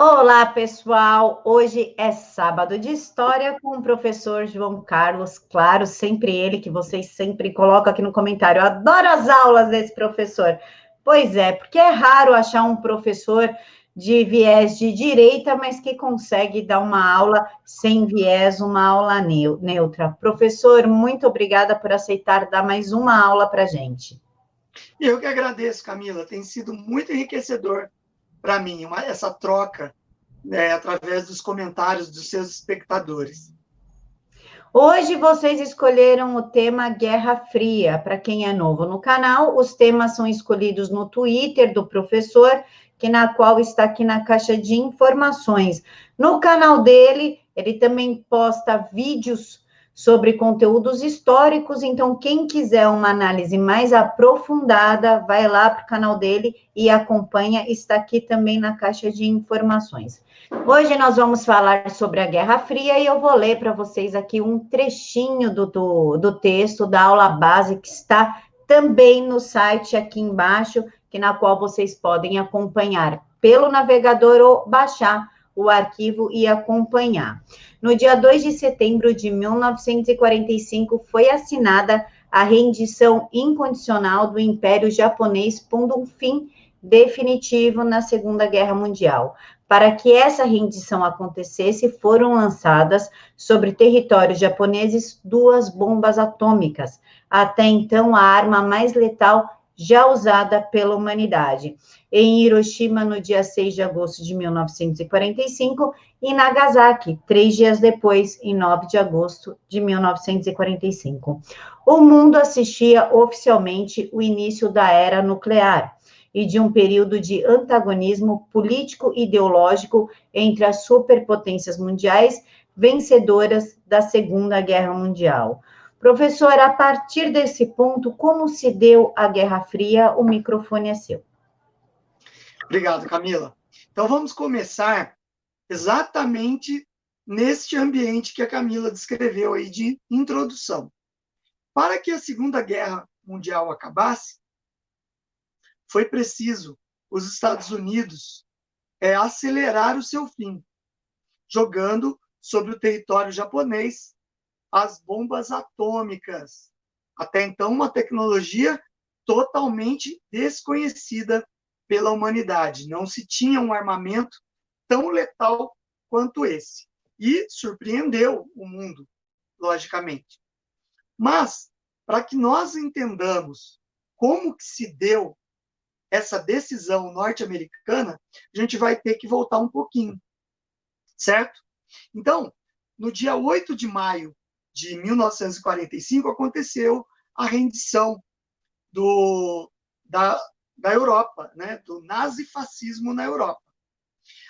Olá, pessoal! Hoje é sábado de história com o professor João Carlos, claro, sempre ele, que vocês sempre colocam aqui no comentário. Eu adoro as aulas desse professor. Pois é, porque é raro achar um professor de viés de direita, mas que consegue dar uma aula sem viés, uma aula neutra. Professor, muito obrigada por aceitar dar mais uma aula para a gente. Eu que agradeço, Camila. Tem sido muito enriquecedor para mim essa troca, né, através dos comentários dos seus espectadores. Hoje vocês escolheram o tema Guerra Fria. Para quem é novo no canal, os temas são escolhidos no Twitter do professor, que na qual está aqui na caixa de informações. No canal dele, ele também posta vídeos sobre conteúdos históricos, então quem quiser uma análise mais aprofundada, vai lá para o canal dele e acompanha, está aqui também na caixa de informações. Hoje nós vamos falar sobre a Guerra Fria e eu vou ler para vocês aqui um trechinho do texto da aula base que está também no site aqui embaixo, que na qual vocês podem acompanhar pelo navegador ou baixar o arquivo e acompanhar. No dia 2 de setembro de 1945 foi assinada a rendição incondicional do Império Japonês, pondo um fim definitivo na Segunda Guerra Mundial. Para que essa rendição acontecesse, foram lançadas sobre territórios japoneses 2 bombas atômicas, até então a arma mais letal já usada pela humanidade. Em Hiroshima, no dia 6 de agosto de 1945, e Nagasaki, 3 dias depois, em 9 de agosto de 1945. O mundo assistia oficialmente o início da era nuclear e de um período de antagonismo político-ideológico entre as superpotências mundiais vencedoras da Segunda Guerra Mundial. Professor, a partir desse ponto, como se deu a Guerra Fria? O microfone é seu. Obrigado, Camila. Então vamos começar exatamente neste ambiente que a Camila descreveu aí de introdução. Para que a Segunda Guerra Mundial acabasse, foi preciso os Estados Unidos acelerar o seu fim, jogando sobre o território japonês as bombas atômicas. Até então, uma tecnologia totalmente desconhecida pela humanidade. Não se tinha um armamento tão letal quanto esse. E surpreendeu o mundo, logicamente. Mas, para que nós entendamos como que se deu essa decisão norte-americana, a gente vai ter que voltar um pouquinho, certo? Então, no dia 8 de maio de 1945, aconteceu a rendição do, da, da Europa, né, do nazifascismo na Europa.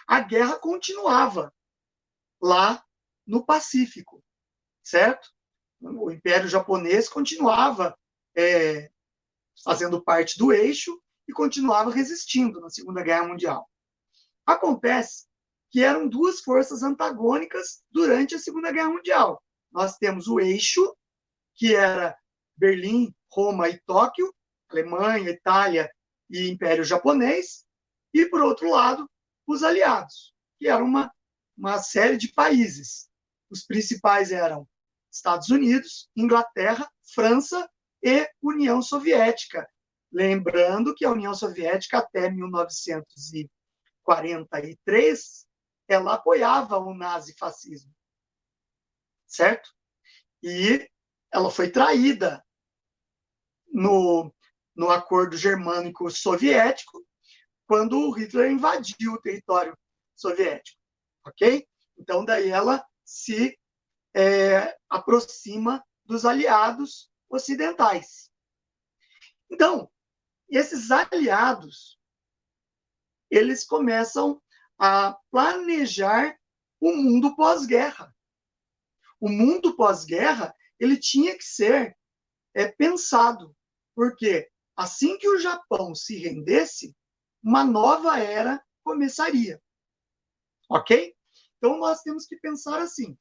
A guerra continuava lá no Pacífico, certo? O Império Japonês continuava fazendo parte do eixo e continuava resistindo na Segunda Guerra Mundial. Acontece que eram 2 forças antagônicas durante a Segunda Guerra Mundial. Nós temos o eixo, que era Berlim, Roma e Tóquio, Alemanha, Itália e Império Japonês, e, por outro lado, os aliados, que eram uma série de países. Os principais eram Estados Unidos, Inglaterra, França e União Soviética. Lembrando que a União Soviética, até 1943, ela apoiava o nazifascismo, certo? E ela foi traída no acordo germânico-soviético, quando o Hitler invadiu o território soviético, ok? Então, daí ela se aproxima dos aliados ocidentais. Então, esses aliados, eles começam a planejar o mundo pós-guerra. O mundo pós-guerra, ele tinha que ser pensado, porque assim que o Japão se rendesse, uma nova era começaria. Ok? Então, nós temos que pensar assim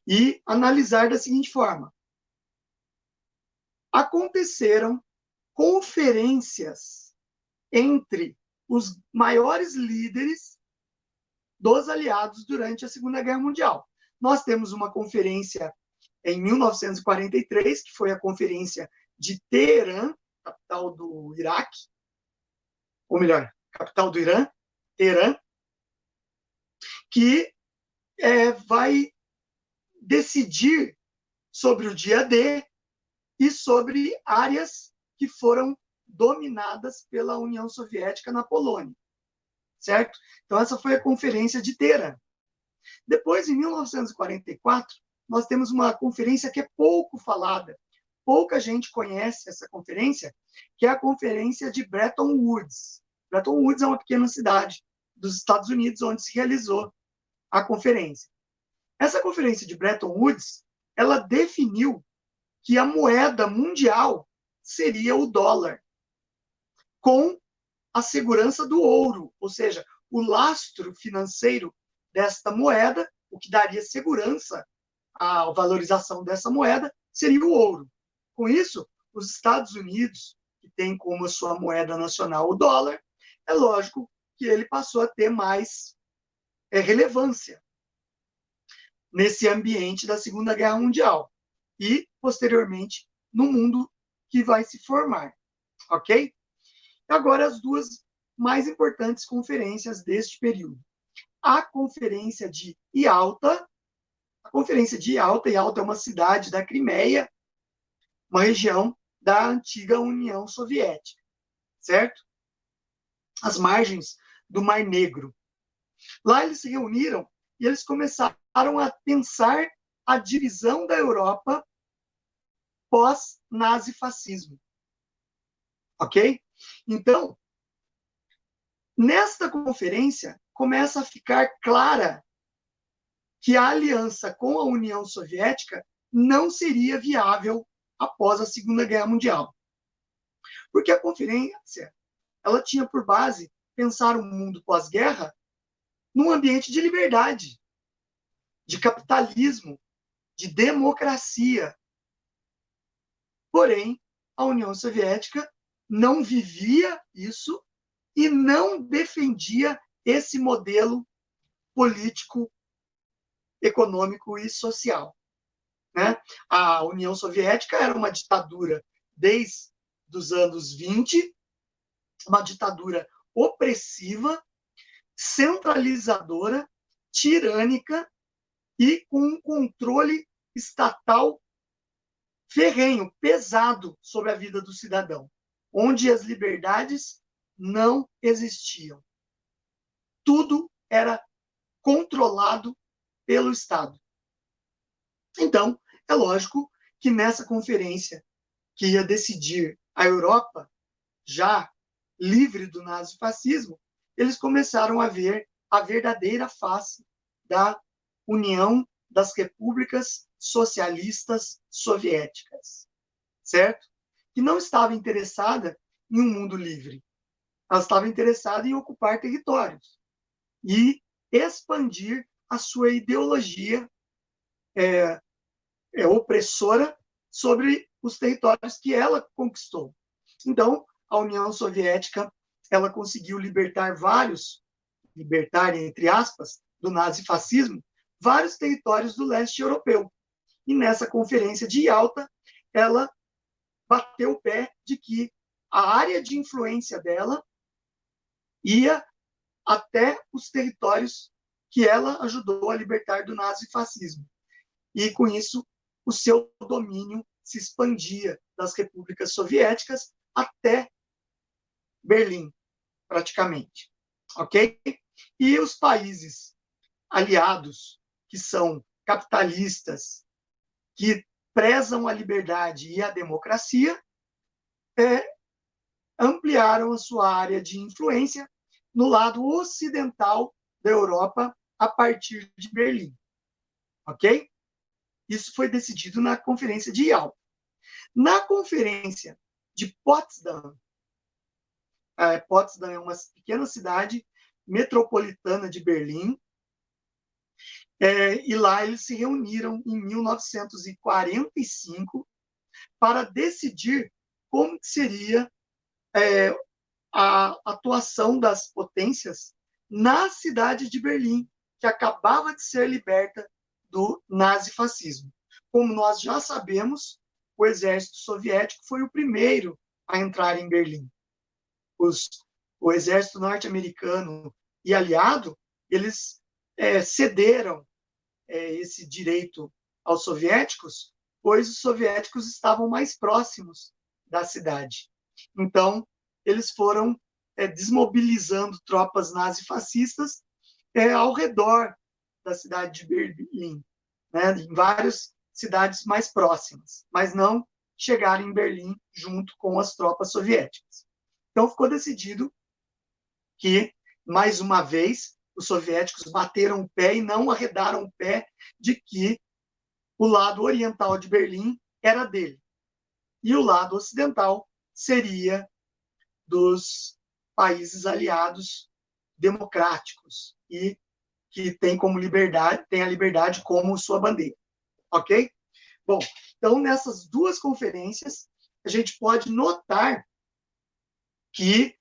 e analisar da seguinte forma. Aconteceram conferências entre os maiores líderes dos aliados durante a Segunda Guerra Mundial. Nós temos uma conferência em 1943, que foi a Conferência de Teherã, capital do Iraque, ou melhor, capital do Irã, Teherã, que vai decidir sobre o dia D e sobre áreas que foram dominadas pela União Soviética na Polônia, certo? Então, essa foi a Conferência de Teherã. Depois, em 1944, nós temos uma conferência que é pouco falada, pouca gente conhece essa conferência, que é a Conferência de Bretton Woods. Bretton Woods é uma pequena cidade dos Estados Unidos onde se realizou a conferência. Essa conferência de Bretton Woods, ela definiu que a moeda mundial seria o dólar, com a segurança do ouro, ou seja, o lastro financeiro desta moeda, o que daria segurança à valorização dessa moeda, seria o ouro. Com isso, os Estados Unidos, que tem como sua moeda nacional o dólar, é lógico que ele passou a ter mais relevância nesse ambiente da Segunda Guerra Mundial e, posteriormente, no mundo que vai se formar, ok? Agora, as duas mais importantes conferências deste período. A Conferência de Ialta. A Conferência de Ialta é uma cidade da Crimeia, uma região da antiga União Soviética, certo? Às margens do Mar Negro. Lá eles se reuniram e eles começaram a pensar a divisão da Europa pós-nazifascismo. Ok? Então, nesta conferência, começa a ficar clara que a aliança com a União Soviética não seria viável após a Segunda Guerra Mundial. Porque a conferência ela tinha por base pensar um mundo pós-guerra num ambiente de liberdade, de capitalismo, de democracia. Porém, a União Soviética não vivia isso e não defendia esse modelo político, econômico e social. Né? A União Soviética era uma ditadura desde os anos 20, uma ditadura opressiva, centralizadora, tirânica e com um controle estatal ferrenho, pesado sobre a vida do cidadão, onde as liberdades não existiam. Tudo era controlado pelo Estado. Então, é lógico que nessa conferência que ia decidir a Europa, já livre do nazifascismo, eles começaram a ver a verdadeira face da União das Repúblicas Socialistas Soviéticas, certo? Que não estava interessada em um mundo livre. Ela estava interessada em ocupar territórios e expandir a sua ideologia opressora sobre os territórios que ela conquistou. Então, a União Soviética ela conseguiu libertar, entre aspas, do nazifascismo, vários territórios do leste europeu. E nessa conferência de Yalta, ela bateu o pé de que a área de influência dela ia até os territórios que ela ajudou a libertar do nazifascismo. E, com isso, o seu domínio se expandia das repúblicas soviéticas até Berlim, praticamente. Ok? E os países aliados, que são capitalistas, que prezam a liberdade e a democracia, ampliaram a sua área de influência no lado ocidental da Europa a partir de Berlim. Ok? Isso foi decidido na Conferência de Yalta. Na Conferência de Potsdam, Potsdam é uma pequena cidade metropolitana de Berlim, e lá eles se reuniram em 1945 para decidir como seria a atuação das potências na cidade de Berlim, que acabava de ser liberta do nazifascismo. Como nós já sabemos, o exército soviético foi o primeiro a entrar em Berlim. O exército norte-americano e aliado, eles cederam esse direito aos soviéticos, pois os soviéticos estavam mais próximos da cidade. Então, eles foram desmobilizando tropas nazifascistas ao redor da cidade de Berlim, né, em várias cidades mais próximas, mas não chegaram em Berlim junto com as tropas soviéticas. Então, ficou decidido que, mais uma vez, os soviéticos bateram o pé e não arredaram o pé de que o lado oriental de Berlim era dele. E o lado ocidental seria dos países aliados democráticos e que tem a liberdade como sua bandeira. Ok? Bom, então nessas duas conferências a gente pode notar que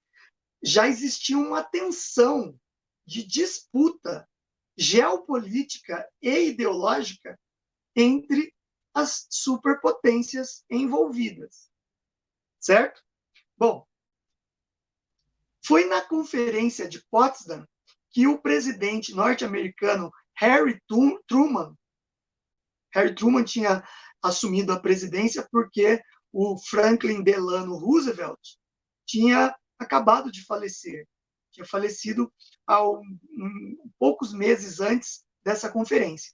já existia uma tensão de disputa geopolítica e ideológica entre as superpotências envolvidas. Certo? Bom, foi na Conferência de Potsdam que o presidente norte-americano Harry Truman tinha assumido a presidência porque o Franklin Delano Roosevelt tinha acabado de falecer. Tinha falecido há poucos meses antes dessa conferência.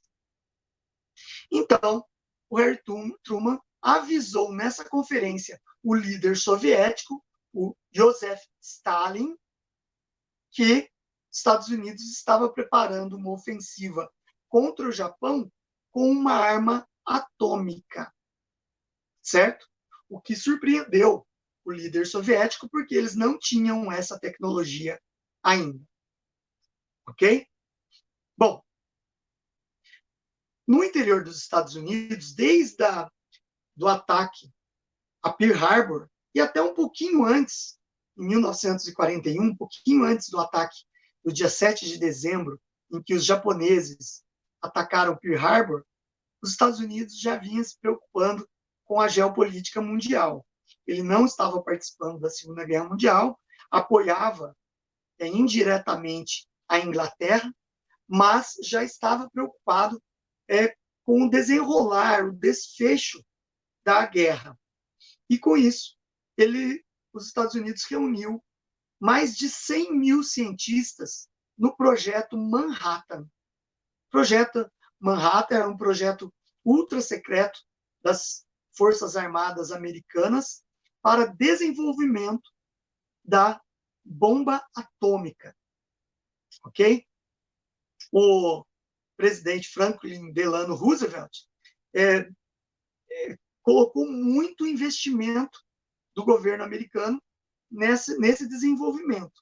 Então, o Harry Truman avisou nessa conferência o líder soviético, o Joseph Stalin, que Estados Unidos estava preparando uma ofensiva contra o Japão com uma arma atômica, certo? O que surpreendeu o líder soviético, porque eles não tinham essa tecnologia ainda. Ok? Bom, no interior dos Estados Unidos, desde do ataque a Pearl Harbor, e até um pouquinho antes, em 1941, um pouquinho antes do ataque do dia 7 de dezembro, em que os japoneses atacaram Pearl Harbor, os Estados Unidos já vinham se preocupando com a geopolítica mundial. Ele não estava participando da Segunda Guerra Mundial, apoiava indiretamente a Inglaterra, mas já estava preocupado com o desenrolar, o desfecho da guerra. E com isso, os Estados Unidos reuniu mais de 100 mil cientistas no projeto Manhattan. O projeto Manhattan era um projeto ultra secreto das Forças Armadas Americanas para desenvolvimento da bomba atômica. Ok? O presidente Franklin Delano Roosevelt colocou muito investimento do governo americano nesse desenvolvimento.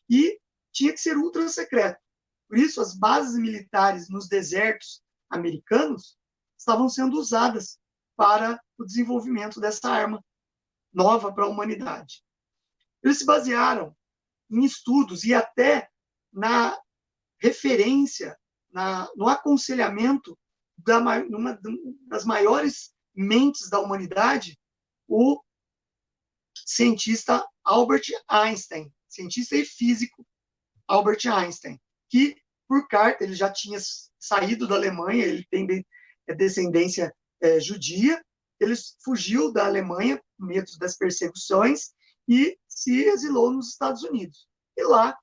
E tinha que ser ultra secreto. Por isso, as bases militares nos desertos americanos estavam sendo usadas para o desenvolvimento dessa arma nova para a humanidade. Eles se basearam em estudos e até na referência, no aconselhamento uma das maiores mentes da humanidade, o cientista Albert Einstein, cientista e físico Albert Einstein, que, por carta, ele já tinha saído da Alemanha, ele tem descendência judia, ele fugiu da Alemanha por medo das perseguições e se exilou nos Estados Unidos. E lá,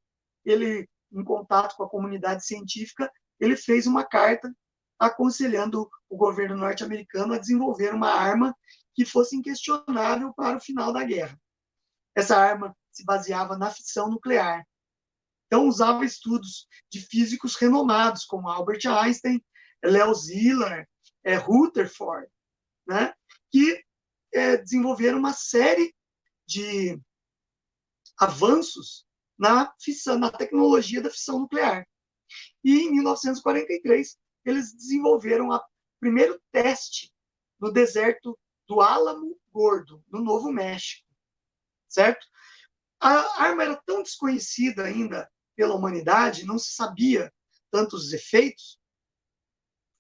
ele, em contato com a comunidade científica, ele fez uma carta aconselhando o governo norte-americano a desenvolver uma arma que fosse inquestionável para o final da guerra. Essa arma se baseava na fissão nuclear. Então, usava estudos de físicos renomados, como Albert Einstein, Leo Szilard, Rutherford, né, que desenvolveram uma série de avanços na tecnologia da fissão nuclear. E, em 1943, eles desenvolveram o primeiro teste no deserto do Álamo Gordo, no Novo México, certo? A arma era tão desconhecida ainda pela humanidade, não se sabia tantos efeitos,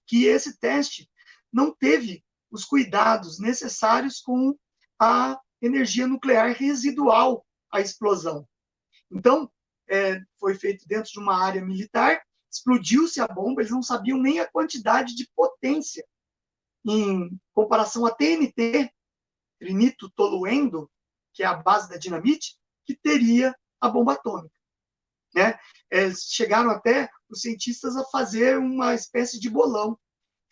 que esse teste não teve os cuidados necessários com a energia nuclear residual à explosão. Então, foi feito dentro de uma área militar, explodiu-se a bomba, eles não sabiam nem a quantidade de potência em comparação a TNT, trinito toluendo, que é a base da dinamite, que teria a bomba atômica. Né? Eles chegaram até, os cientistas, a fazer uma espécie de bolão,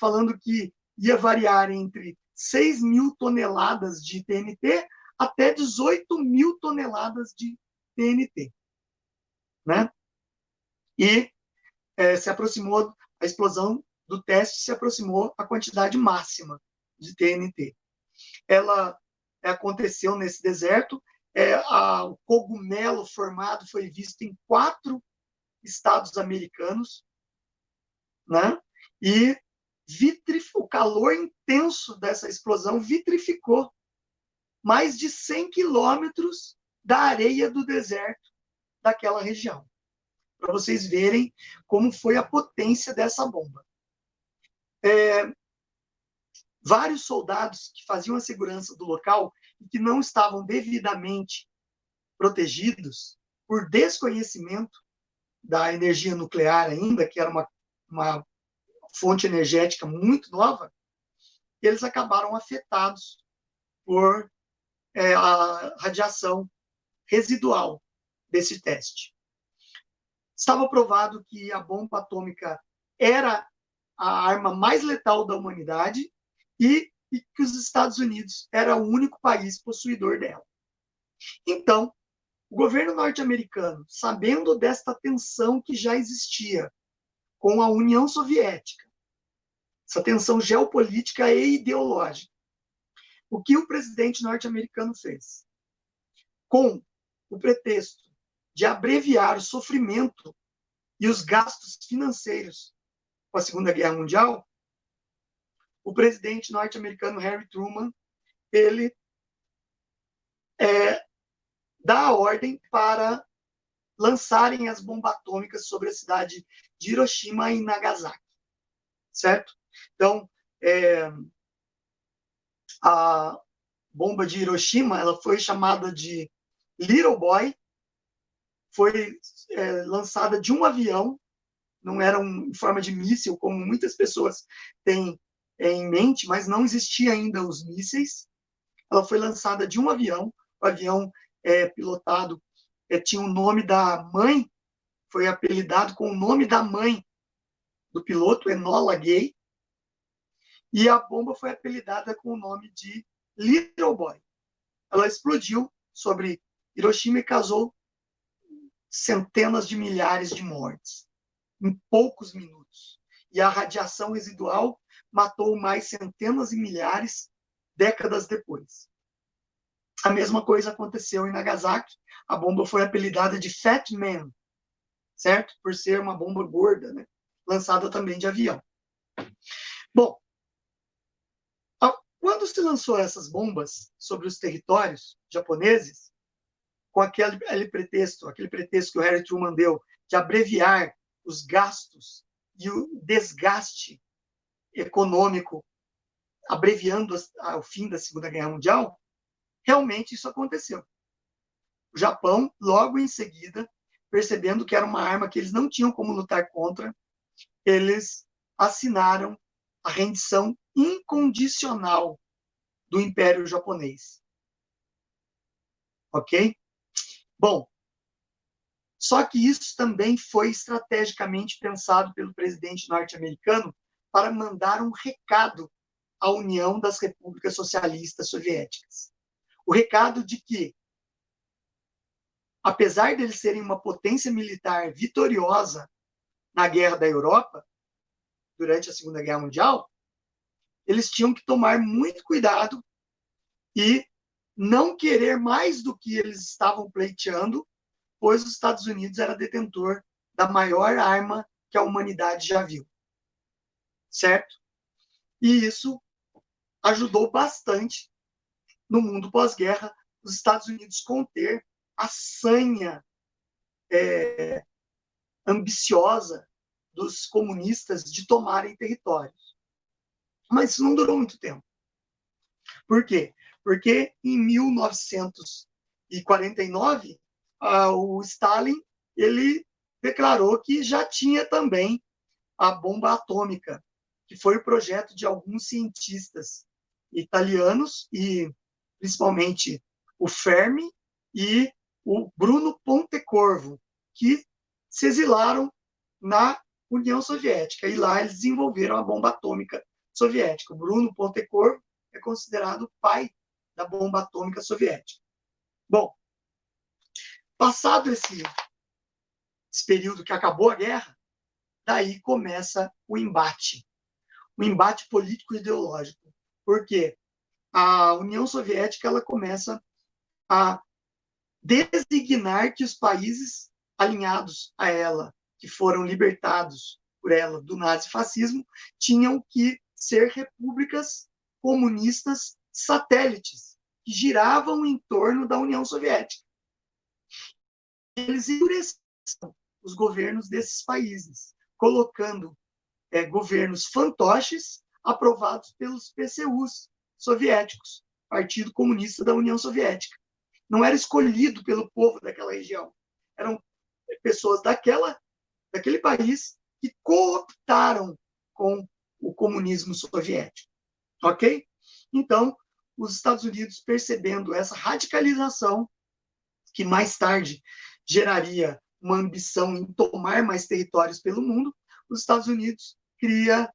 falando que ia variar entre 6.000 toneladas de TNT até 18.000 toneladas de TNT. Né? E se aproximou, a explosão do teste se aproximou à quantidade máxima de TNT. Ela aconteceu nesse deserto, o cogumelo formado foi visto em 4 estados americanos, né? E o calor intenso dessa explosão vitrificou mais de 100 quilômetros da areia do deserto daquela região, para vocês verem como foi a potência dessa bomba. Vários soldados que faziam a segurança do local e que não estavam devidamente protegidos por desconhecimento da energia nuclear ainda, que era uma fonte energética muito nova, eles acabaram afetados por a radiação residual desse teste. Estava provado que a bomba atômica era a arma mais letal da humanidade e que os Estados Unidos era o único país possuidor dela. Então, o governo norte-americano, sabendo desta tensão que já existia com a União Soviética, essa tensão geopolítica e ideológica, o que o presidente norte-americano fez? Com o pretexto de abreviar o sofrimento e os gastos financeiros com a Segunda Guerra Mundial, o presidente norte-americano Harry Truman, ele dá a ordem para lançarem as bombas atômicas sobre a cidade de Hiroshima e Nagasaki, certo? Então, a bomba de Hiroshima, ela foi chamada de Little Boy, foi lançada de um avião, não era em forma de míssil, como muitas pessoas têm em mente, mas não existia ainda os mísseis. Ela foi lançada de um avião, o avião pilotado tinha o nome da mãe, foi apelidado com o nome da mãe do piloto, Enola Gay, e a bomba foi apelidada com o nome de Little Boy. Ela explodiu sobre Hiroshima e causou centenas de milhares de mortes em poucos minutos. E a radiação residual matou mais centenas de milhares décadas depois. A mesma coisa aconteceu em Nagasaki. A bomba foi apelidada de Fat Man, certo? Por ser uma bomba gorda, né? Lançada também de avião. Bom, quando se lançou essas bombas sobre os territórios japoneses, com aquele pretexto que o Harry Truman deu de abreviar os gastos e o desgaste econômico, abreviando o fim da Segunda Guerra Mundial, realmente isso aconteceu. O Japão, logo em seguida, percebendo que era uma arma que eles não tinham como lutar contra, eles assinaram a rendição incondicional do Império Japonês. Ok? Bom, só que isso também foi estrategicamente pensado pelo presidente norte-americano para mandar um recado à União das Repúblicas Socialistas Soviéticas. O recado de que, apesar de eles serem uma potência militar vitoriosa na Guerra da Europa, durante a Segunda Guerra Mundial, eles tinham que tomar muito cuidado e não querer mais do que eles estavam pleiteando, pois os Estados Unidos era detentor da maior arma que a humanidade já viu. Certo? E isso ajudou bastante no mundo pós-guerra os Estados Unidos conter a sanha ambiciosa dos comunistas de tomarem territórios. Mas isso não durou muito tempo. Por quê? Porque em 1949, o Stalin ele declarou que já tinha também a bomba atômica, que foi o projeto de alguns cientistas italianos, e principalmente o Fermi e o Bruno Pontecorvo, que se exilaram na União Soviética, e lá eles desenvolveram a bomba atômica soviética. O Bruno Pontecorvo é considerado o pai da bomba atômica soviética. Bom, passado esse período que acabou a guerra, daí começa o embate político-ideológico. Por quê? A União Soviética ela começa a designar que os países alinhados a ela, que foram libertados por ela do nazifascismo, tinham que ser repúblicas comunistas satélites, que giravam em torno da União Soviética. Eles endureceram os governos desses países, colocando governos fantoches aprovados pelos PCUs soviéticos, Partido Comunista da União Soviética. Não era escolhido pelo povo daquela região. Eram pessoas daquele país que cooptaram com o comunismo soviético. Ok? Então, os Estados Unidos, percebendo essa radicalização, que mais tarde geraria uma ambição em tomar mais territórios pelo mundo, os Estados Unidos cria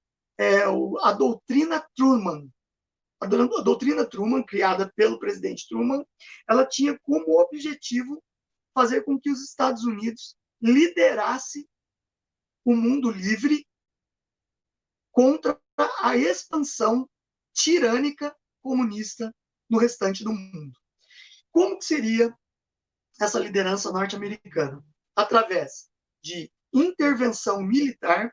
a doutrina Truman. A doutrina Truman, criada pelo presidente Truman, ela tinha como objetivo fazer com que os Estados Unidos liderasse o mundo livre contra a expansão tirânica comunista no restante do mundo. Como que seria essa liderança norte-americana? Através de intervenção militar,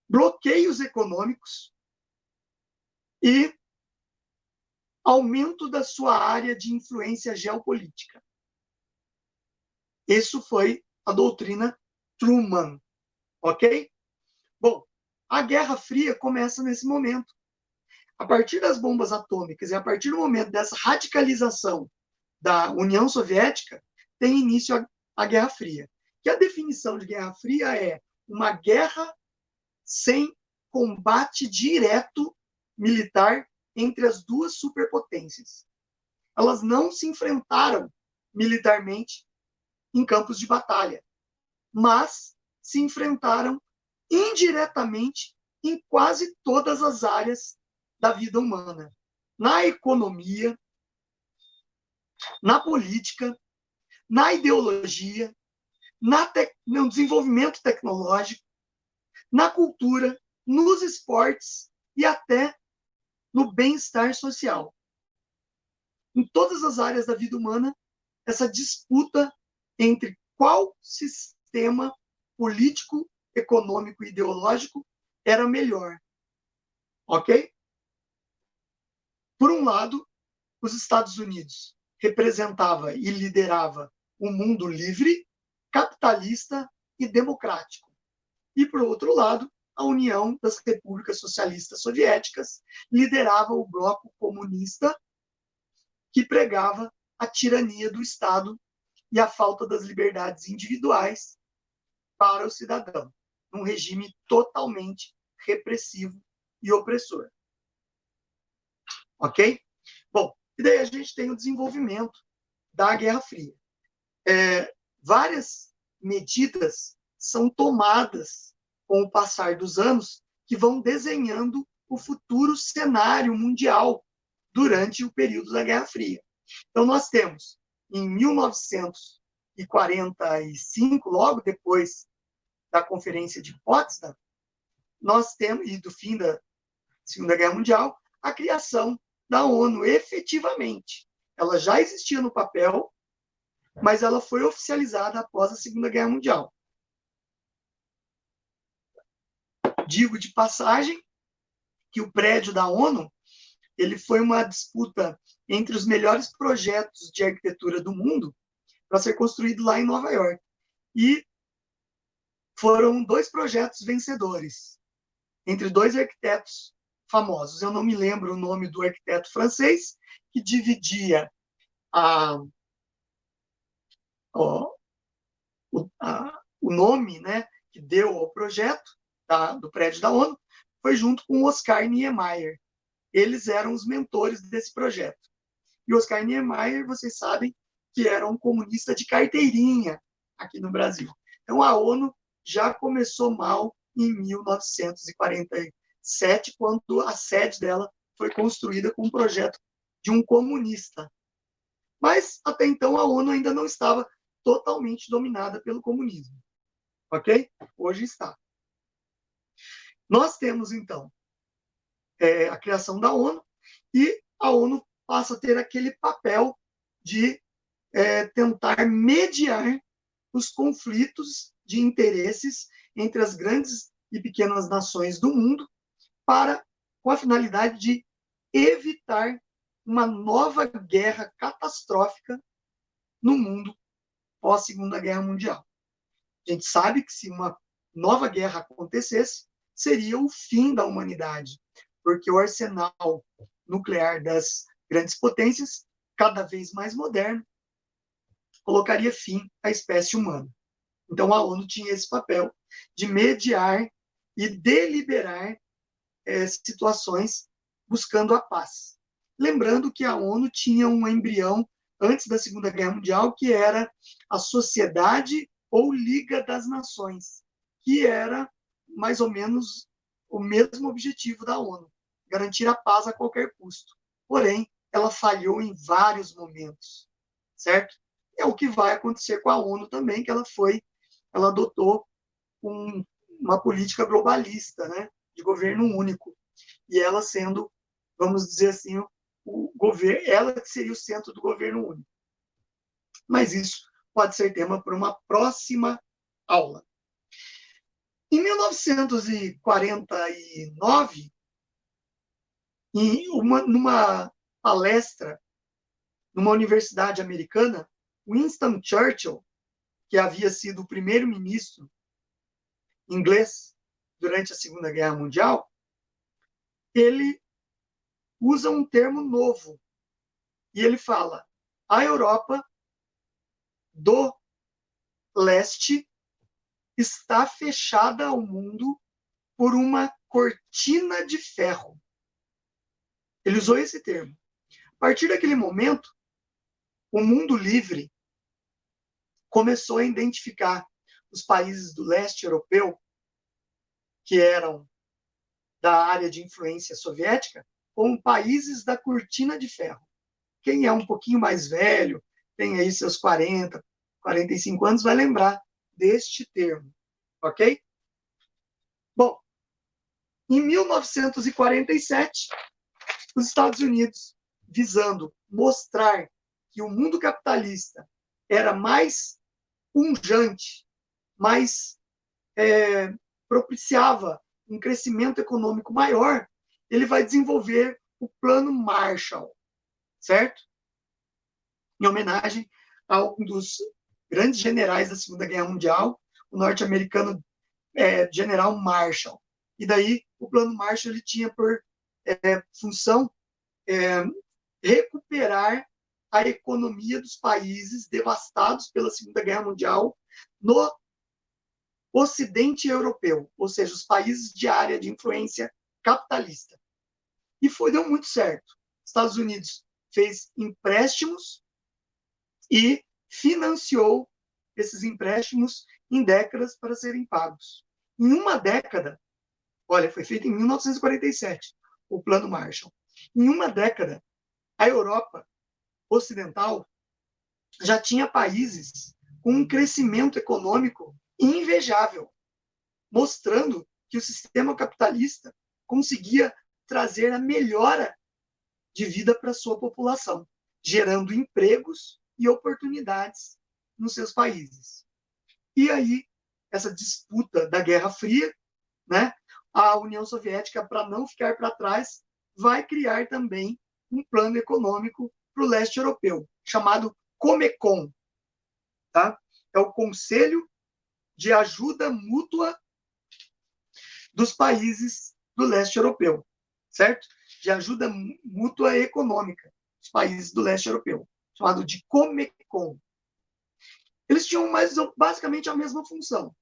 bloqueios econômicos e aumento da sua área de influência geopolítica. Isso foi a doutrina Truman, ok? Bom, a Guerra Fria começa nesse momento. A partir das bombas atômicas e a partir do momento dessa radicalização da União Soviética, tem início a Guerra Fria. Que a definição de Guerra Fria é uma guerra sem combate direto militar entre as duas superpotências. Elas não se enfrentaram militarmente em campos de batalha, mas se enfrentaram indiretamente em quase todas as áreas da vida humana. Na economia, na política, na ideologia, no desenvolvimento tecnológico, na cultura, nos esportes e até no bem-estar social. Em todas as áreas da vida humana, essa disputa entre qual sistema político, econômico e ideológico era melhor. Ok? Por um lado, os Estados Unidos representava e liderava um mundo livre, capitalista e democrático. E, por outro lado, a União das Repúblicas Socialistas Soviéticas liderava o bloco comunista, que pregava a tirania do Estado e a falta das liberdades individuais para o cidadão, num regime totalmente repressivo e opressor. Ok? Bom, e daí a gente tem o desenvolvimento da Guerra Fria. Várias medidas são tomadas com o passar dos anos que vão desenhando o futuro cenário mundial durante o período da Guerra Fria. Então, nós temos, em 1945, logo depois da Conferência de Potsdam, nós temos, e do fim da Segunda Guerra Mundial, a criação da ONU, efetivamente. Ela já existia no papel, mas ela foi oficializada após a Segunda Guerra Mundial. Digo de passagem que o prédio da ONU ele foi uma disputa entre os melhores projetos de arquitetura do mundo para ser construído lá em Nova York. E foram 2 projetos vencedores, entre 2 arquitetos famosos. Eu não me lembro o nome do arquiteto francês, que dividia o nome, né, que deu ao projeto do prédio da ONU, foi junto com o Oscar Niemeyer. Eles eram os mentores desse projeto. E o Oscar Niemeyer, vocês sabem, que era um comunista de carteirinha aqui no Brasil. Então, a ONU já começou mal em 1947, quando a sede dela foi construída com um projeto de um comunista. Mas, até então, a ONU ainda não estava totalmente dominada pelo comunismo. Ok? Hoje está. Nós temos, então, a criação da ONU, e a ONU passa a ter aquele papel de tentar mediar os conflitos de interesses entre as grandes e pequenas nações do mundo, com a finalidade de evitar uma nova guerra catastrófica no mundo pós-Segunda Guerra Mundial. A gente sabe que se uma nova guerra acontecesse, seria o fim da humanidade, porque o arsenal nuclear das grandes potências, cada vez mais moderno, colocaria fim à espécie humana. Então, a ONU tinha esse papel de mediar e deliberar situações buscando a paz. Lembrando que a ONU tinha um embrião antes da Segunda Guerra Mundial, que era a Sociedade ou Liga das Nações, que era mais ou menos o mesmo objetivo da ONU, garantir a paz a qualquer custo. Porém, ela falhou em vários momentos, certo? É o que vai acontecer com a ONU também, que ela adotou uma política globalista, né, de governo único, e ela sendo, vamos dizer assim, o governo, ela que seria o centro do governo único. Mas isso pode ser tema para uma próxima aula. Em 1949, numa palestra numa universidade americana, Winston Churchill, que havia sido o primeiro-ministro inglês durante a Segunda Guerra Mundial, ele usa um termo novo. E ele fala: a Europa do leste está fechada ao mundo por uma cortina de ferro. Ele usou esse termo. A partir daquele momento, o mundo livre começou a identificar os países do leste europeu, que eram da área de influência soviética, como países da cortina de ferro. Quem é um pouquinho mais velho, tem aí seus 40, 45 anos, vai lembrar deste termo, ok? Bom, em 1947, os Estados Unidos, visando mostrar que o mundo capitalista era mais pungente, mais propiciava um crescimento econômico maior, ele vai desenvolver o Plano Marshall, certo? Em homenagem a um dos grandes generais da Segunda Guerra Mundial, o norte-americano General Marshall. E daí, o Plano Marshall ele tinha por função recuperar a economia dos países devastados pela Segunda Guerra Mundial no Ocidente europeu, ou seja, os países de área de influência capitalista. E deu muito certo. Estados Unidos fez empréstimos e financiou esses empréstimos em décadas para serem pagos. Em uma década, olha, foi feito em 1947, o Plano Marshall. Em uma década, a Europa ocidental já tinha países com um crescimento econômico invejável, mostrando que o sistema capitalista conseguia trazer a melhora de vida para a sua população, gerando empregos e oportunidades nos seus países. E aí, essa disputa da Guerra Fria, né, a União Soviética, para não ficar para trás, vai criar também um plano econômico para o leste europeu, chamado Comecon, tá? É o Conselho de Ajuda Mútua dos Países do Leste Europeu, certo? De ajuda mútua econômica dos países do leste europeu, chamado de Comecon. Eles tinham basicamente a mesma função,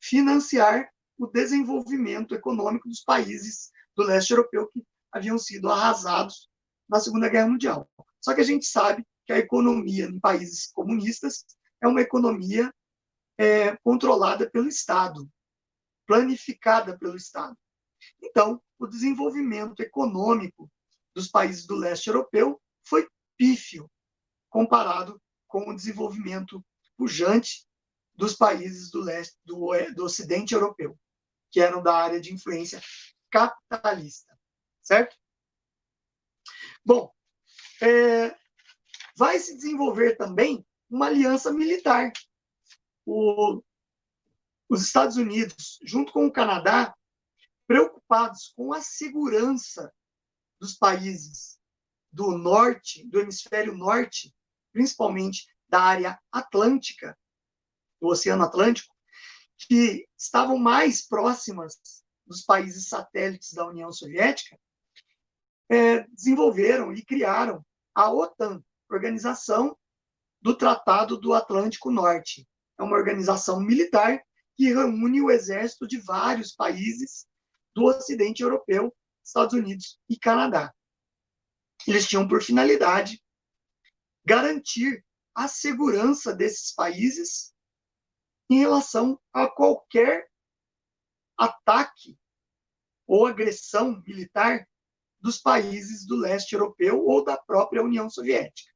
financiar o desenvolvimento econômico dos países do leste europeu que haviam sido arrasados na Segunda Guerra Mundial. Só que a gente sabe que a economia em países comunistas é uma economia controlada pelo Estado, planificada pelo Estado. Então, o desenvolvimento econômico dos países do leste europeu foi pífio, comparado com o desenvolvimento pujante dos países do leste, do ocidente europeu, que eram da área de influência capitalista, certo? Bom, vai se desenvolver também uma aliança militar. Os Estados Unidos, junto com o Canadá, preocupados com a segurança dos países do norte, do hemisfério norte, principalmente da área atlântica, do Oceano Atlântico, que estavam mais próximas dos países satélites da União Soviética, desenvolveram e criaram a OTAN, Organização do Tratado do Atlântico Norte. É uma organização militar que reúne o exército de vários países do Ocidente Europeu, Estados Unidos e Canadá. Eles tinham por finalidade garantir a segurança desses países em relação a qualquer ataque ou agressão militar dos países do leste europeu ou da própria União Soviética.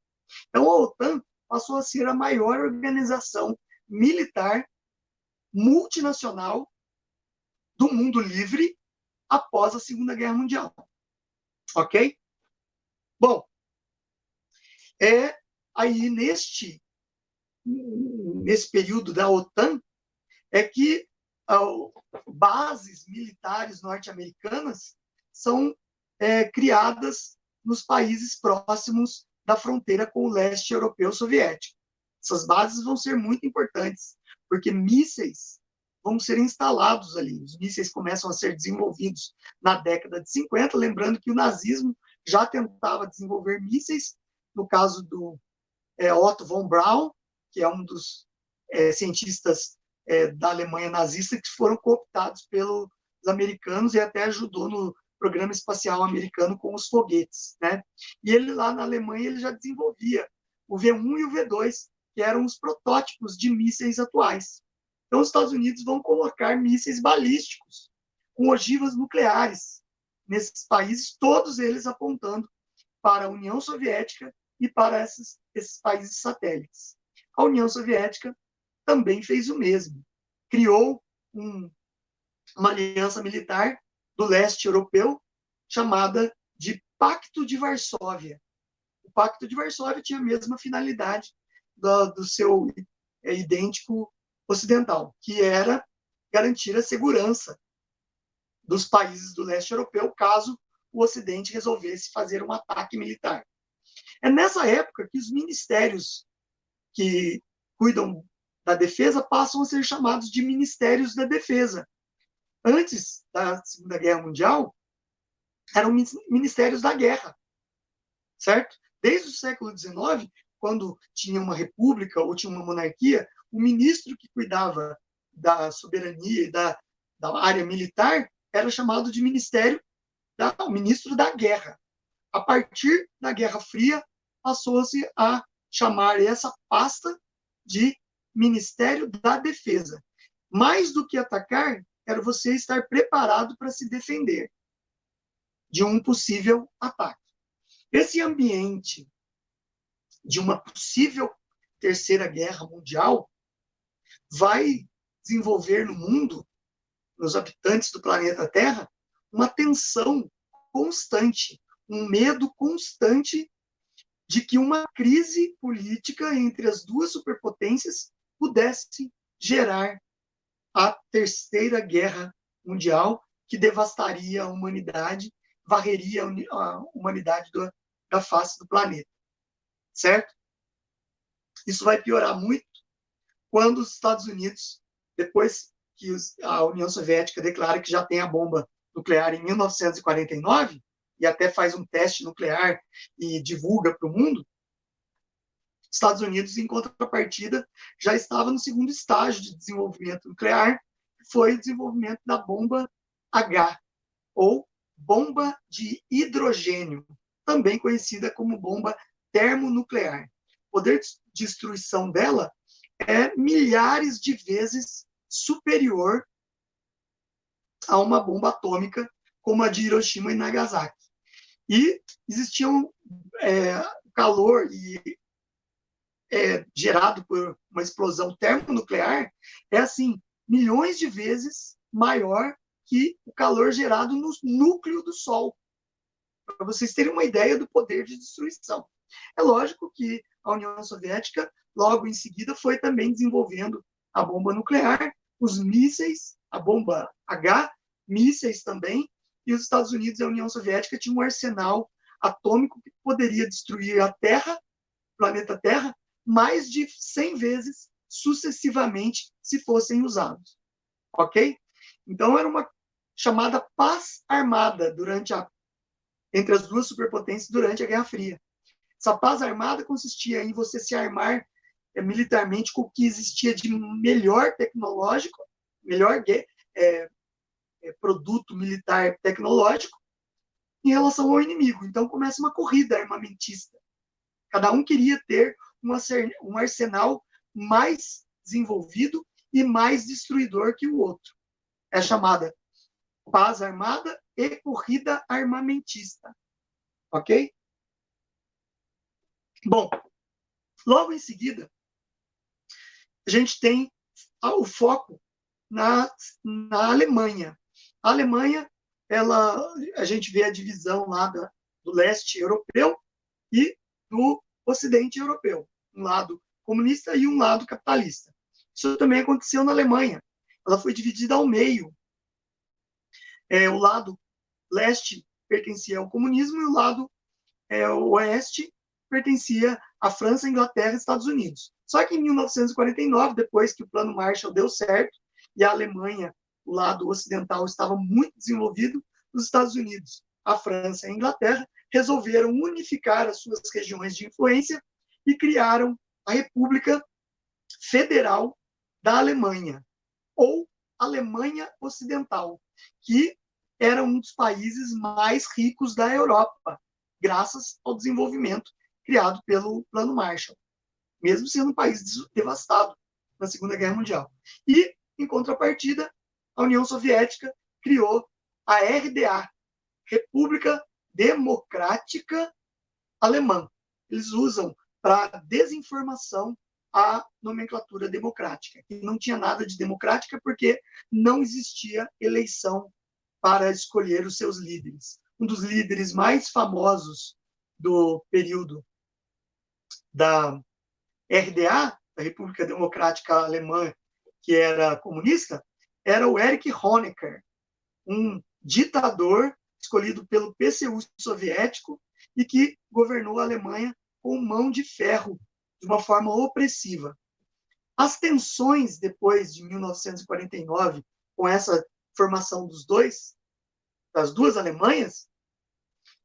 Então, a OTAN passou a ser a maior organização militar multinacional do mundo livre após a Segunda Guerra Mundial. Ok? Bom, aí nesse período da OTAN é que bases militares norte-americanas são criadas nos países próximos da fronteira com o leste europeu soviético. Essas bases vão ser muito importantes, porque mísseis vão ser instalados ali. Os mísseis começam a ser desenvolvidos na década de 50, lembrando que o nazismo já tentava desenvolver mísseis, no caso do Otto von Braun, que é um dos cientistas da Alemanha nazista, que foram cooptados pelos americanos e até ajudou no programa espacial americano com os foguetes, né? E ele lá na Alemanha ele já desenvolvia o V1 e o V2, que eram os protótipos de mísseis atuais. Então, os Estados Unidos vão colocar mísseis balísticos com ogivas nucleares nesses países, todos eles apontando para a União Soviética e para esses países satélites. A União Soviética também fez o mesmo. Criou uma aliança militar do leste europeu chamada de Pacto de Varsóvia. O Pacto de Varsóvia tinha a mesma finalidade do seu idêntico ocidental, que era garantir a segurança dos países do leste europeu caso o Ocidente resolvesse fazer um ataque militar. É nessa época que os ministérios que cuidam da defesa passam a ser chamados de Ministérios da Defesa. Antes da Segunda Guerra Mundial, eram ministérios da guerra, certo? Desde o século XIX, quando tinha uma república ou tinha uma monarquia, o ministro que cuidava da soberania e da área militar era chamado de ministro da guerra. A partir da Guerra Fria, passou-se a chamar essa pasta de Ministério da Defesa. Mais do que atacar, era você estar preparado para se defender de um possível ataque. Esse ambiente de uma possível terceira guerra mundial vai desenvolver no mundo, nos habitantes do planeta Terra, uma tensão constante, um medo constante de que uma crise política entre as duas superpotências pudesse gerar a terceira guerra mundial, que devastaria a humanidade varreria a humanidade da face do planeta, certo? Isso vai piorar muito quando os Estados Unidos, depois que a União Soviética declara que já tem a bomba nuclear em 1949, e até faz um teste nuclear e divulga para o mundo, Estados Unidos, em contrapartida, já estava no segundo estágio de desenvolvimento nuclear, que foi o desenvolvimento da bomba H, ou bomba de hidrogênio, também conhecida como bomba termonuclear. O poder de destruição dela é milhares de vezes superior a uma bomba atômica como a de Hiroshima e Nagasaki. E existiam calor gerado por uma explosão termonuclear é assim, milhões de vezes maior que o calor gerado no núcleo do Sol, para vocês terem uma ideia do poder de destruição. É lógico que a União Soviética, logo em seguida, foi também desenvolvendo a bomba nuclear, os mísseis, a bomba H, mísseis também, e os Estados Unidos e a União Soviética tinham um arsenal atômico que poderia destruir a Terra, o planeta Terra, mais de 100 vezes sucessivamente, se fossem usados. Ok? Então, era uma chamada paz armada entre as duas superpotências durante a Guerra Fria. Essa paz armada consistia em você se armar militarmente com o que existia de melhor tecnológico, melhor produto militar tecnológico em relação ao inimigo. Então começa uma corrida armamentista. Cada um queria ter um arsenal mais desenvolvido e mais destruidor que o outro. É chamada paz armada e corrida armamentista. Ok? Bom, logo em seguida, a gente tem o foco na Alemanha. A Alemanha, a gente vê a divisão lá do leste europeu e do ocidente europeu. Um lado comunista e um lado capitalista. Isso também aconteceu na Alemanha. Ela foi dividida ao meio. O lado leste pertencia ao comunismo e o lado oeste pertencia à França, Inglaterra e Estados Unidos. Só que em 1949, depois que o Plano Marshall deu certo e a Alemanha, o lado ocidental, estava muito desenvolvido, os Estados Unidos, a França e a Inglaterra resolveram unificar as suas regiões de influência e criaram a República Federal da Alemanha, ou Alemanha Ocidental, que era um dos países mais ricos da Europa, graças ao desenvolvimento criado pelo Plano Marshall, mesmo sendo um país devastado na Segunda Guerra Mundial. E, em contrapartida, a União Soviética criou a RDA, República Democrática Alemã. Eles usam para desinformação a nomenclatura democrática, que não tinha nada de democrática porque não existia eleição para escolher os seus líderes. Um dos líderes mais famosos do período da RDA, da República Democrática Alemã, que era comunista, era o Erich Honecker, um ditador escolhido pelo PCU soviético e que governou a Alemanha com mão de ferro, de uma forma opressiva. As tensões depois de 1949, com essa formação das duas Alemanhas,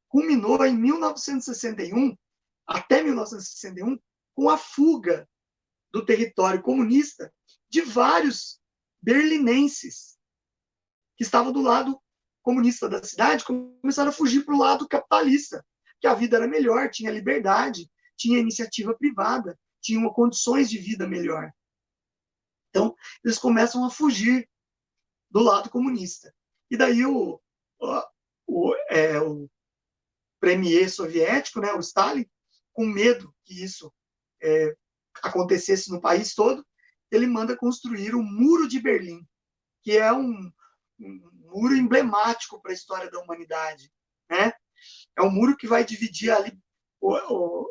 culminou em 1961, até 1961, com a fuga do território comunista de vários berlinenses que estavam do lado comunista da cidade, começaram a fugir para o lado capitalista, que a vida era melhor, tinha liberdade, tinha iniciativa privada, tinham condições de vida melhor. Então, eles começam a fugir do lado comunista. E daí o premier soviético, né, o Stalin, com medo que isso acontecesse no país todo, ele manda construir o Muro de Berlim, que é um muro emblemático para a história da humanidade, né? É um muro que vai dividir um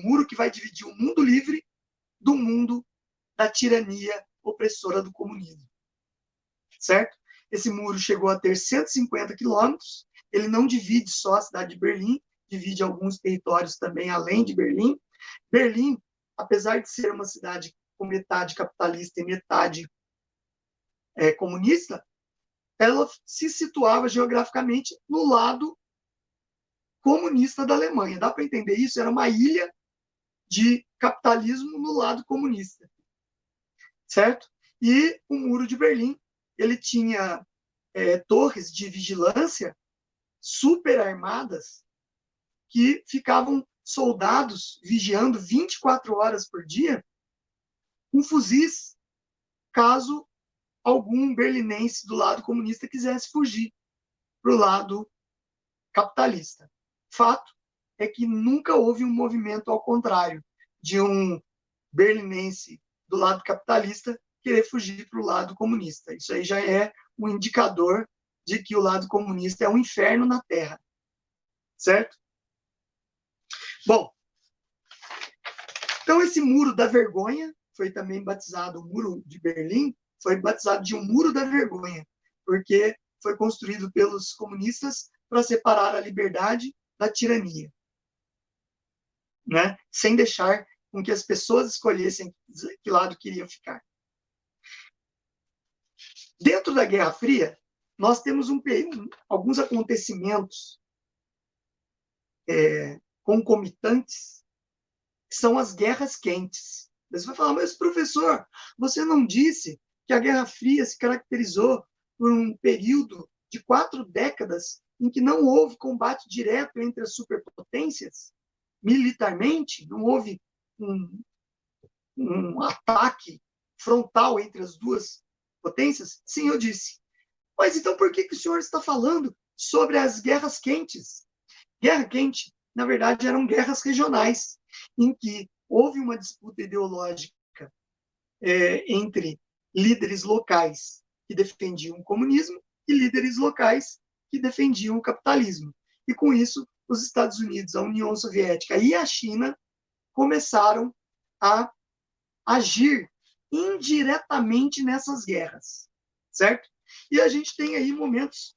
muro que vai dividir o mundo livre do mundo da tirania opressora do comunismo, certo? esse muro chegou a ter 150 quilômetros. Ele não divide só a cidade de Berlim, divide alguns territórios também além de Berlim. Berlim, apesar de ser uma cidade com metade capitalista e metade comunista, ela se situava geograficamente no lado comunista da Alemanha. Dá para entender isso? Era uma ilha de capitalismo no lado comunista, certo? E o Muro de Berlim, ele tinha torres de vigilância super armadas que ficavam soldados vigiando 24 horas por dia com fuzis, caso algum berlinense do lado comunista quisesse fugir para o lado capitalista. Fato é que nunca houve um movimento ao contrário, de um berlinense do lado capitalista querer fugir para o lado comunista. Isso aí já é um indicador de que o lado comunista é um inferno na Terra. Certo? Bom, então esse Muro da Vergonha foi também batizado, o Muro de Berlim foi batizado de um Muro da Vergonha, porque foi construído pelos comunistas para separar a liberdade da tirania, né? Sem deixar com que as pessoas escolhessem que lado queriam ficar. Dentro da Guerra Fria, nós temos alguns acontecimentos concomitantes, que são as guerras quentes. Você vai falar, mas professor, você não disse que a Guerra Fria se caracterizou por um período de 4 décadas em que não houve combate direto entre as superpotências? Militarmente, não houve um ataque frontal entre as duas potências? Sim, eu disse. Mas então por que o senhor está falando sobre as guerras quentes? Guerra quente, na verdade, eram guerras regionais, em que houve uma disputa ideológica entre líderes locais que defendiam o comunismo e líderes locais que defendiam o capitalismo. E com isso, os Estados Unidos, a União Soviética e a China começaram a agir indiretamente nessas guerras, certo? E a gente tem aí momentos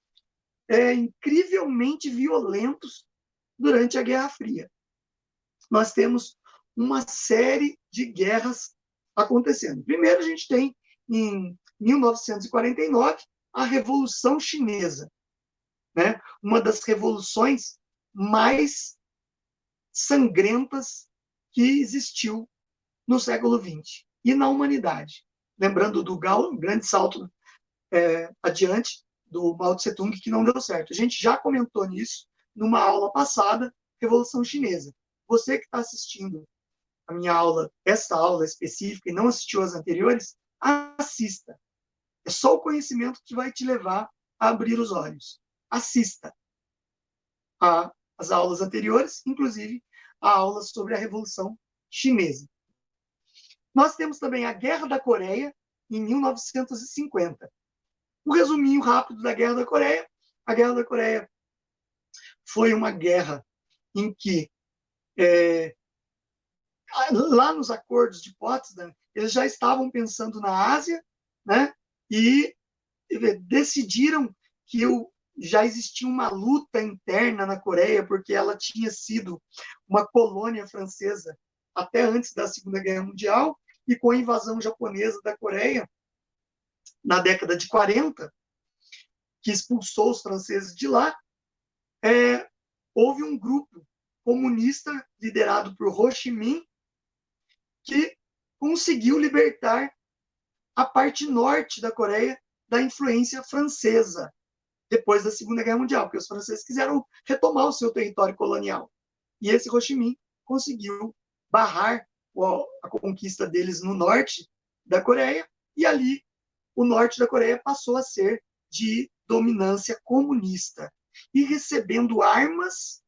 incrivelmente violentos durante a Guerra Fria. Nós temos uma série de guerras acontecendo. Primeiro, a gente tem, em 1949, a Revolução Chinesa, né? Uma das revoluções mais sangrentas que existiu no século XX e na humanidade. Lembrando do grande salto adiante do Mao Tse Tung, que não deu certo. A gente já comentou nisso numa aula passada, Revolução Chinesa. Você que está assistindo a minha aula, esta aula específica, e não assistiu às anteriores, assista. É só o conhecimento que vai te levar a abrir os olhos. Assista às aulas anteriores, inclusive a aula sobre a Revolução Chinesa. Nós temos também a Guerra da Coreia, em 1950. Um resuminho rápido da Guerra da Coreia. A Guerra da Coreia foi uma guerra em que, lá nos acordos de Potsdam, eles já estavam pensando na Ásia, né? E decidiram que já existia uma luta interna na Coreia, porque ela tinha sido uma colônia francesa até antes da Segunda Guerra Mundial, e com a invasão japonesa da Coreia, na década de 40, que expulsou os franceses de lá, houve um grupo comunista liderado por Ho Chi Minh que conseguiu libertar a parte norte da Coreia da influência francesa depois da Segunda Guerra Mundial, porque os franceses quiseram retomar o seu território colonial. E esse Ho Chi Minh conseguiu barrar a conquista deles no norte da Coreia, e ali o norte da Coreia passou a ser de dominância comunista, e recebendo armas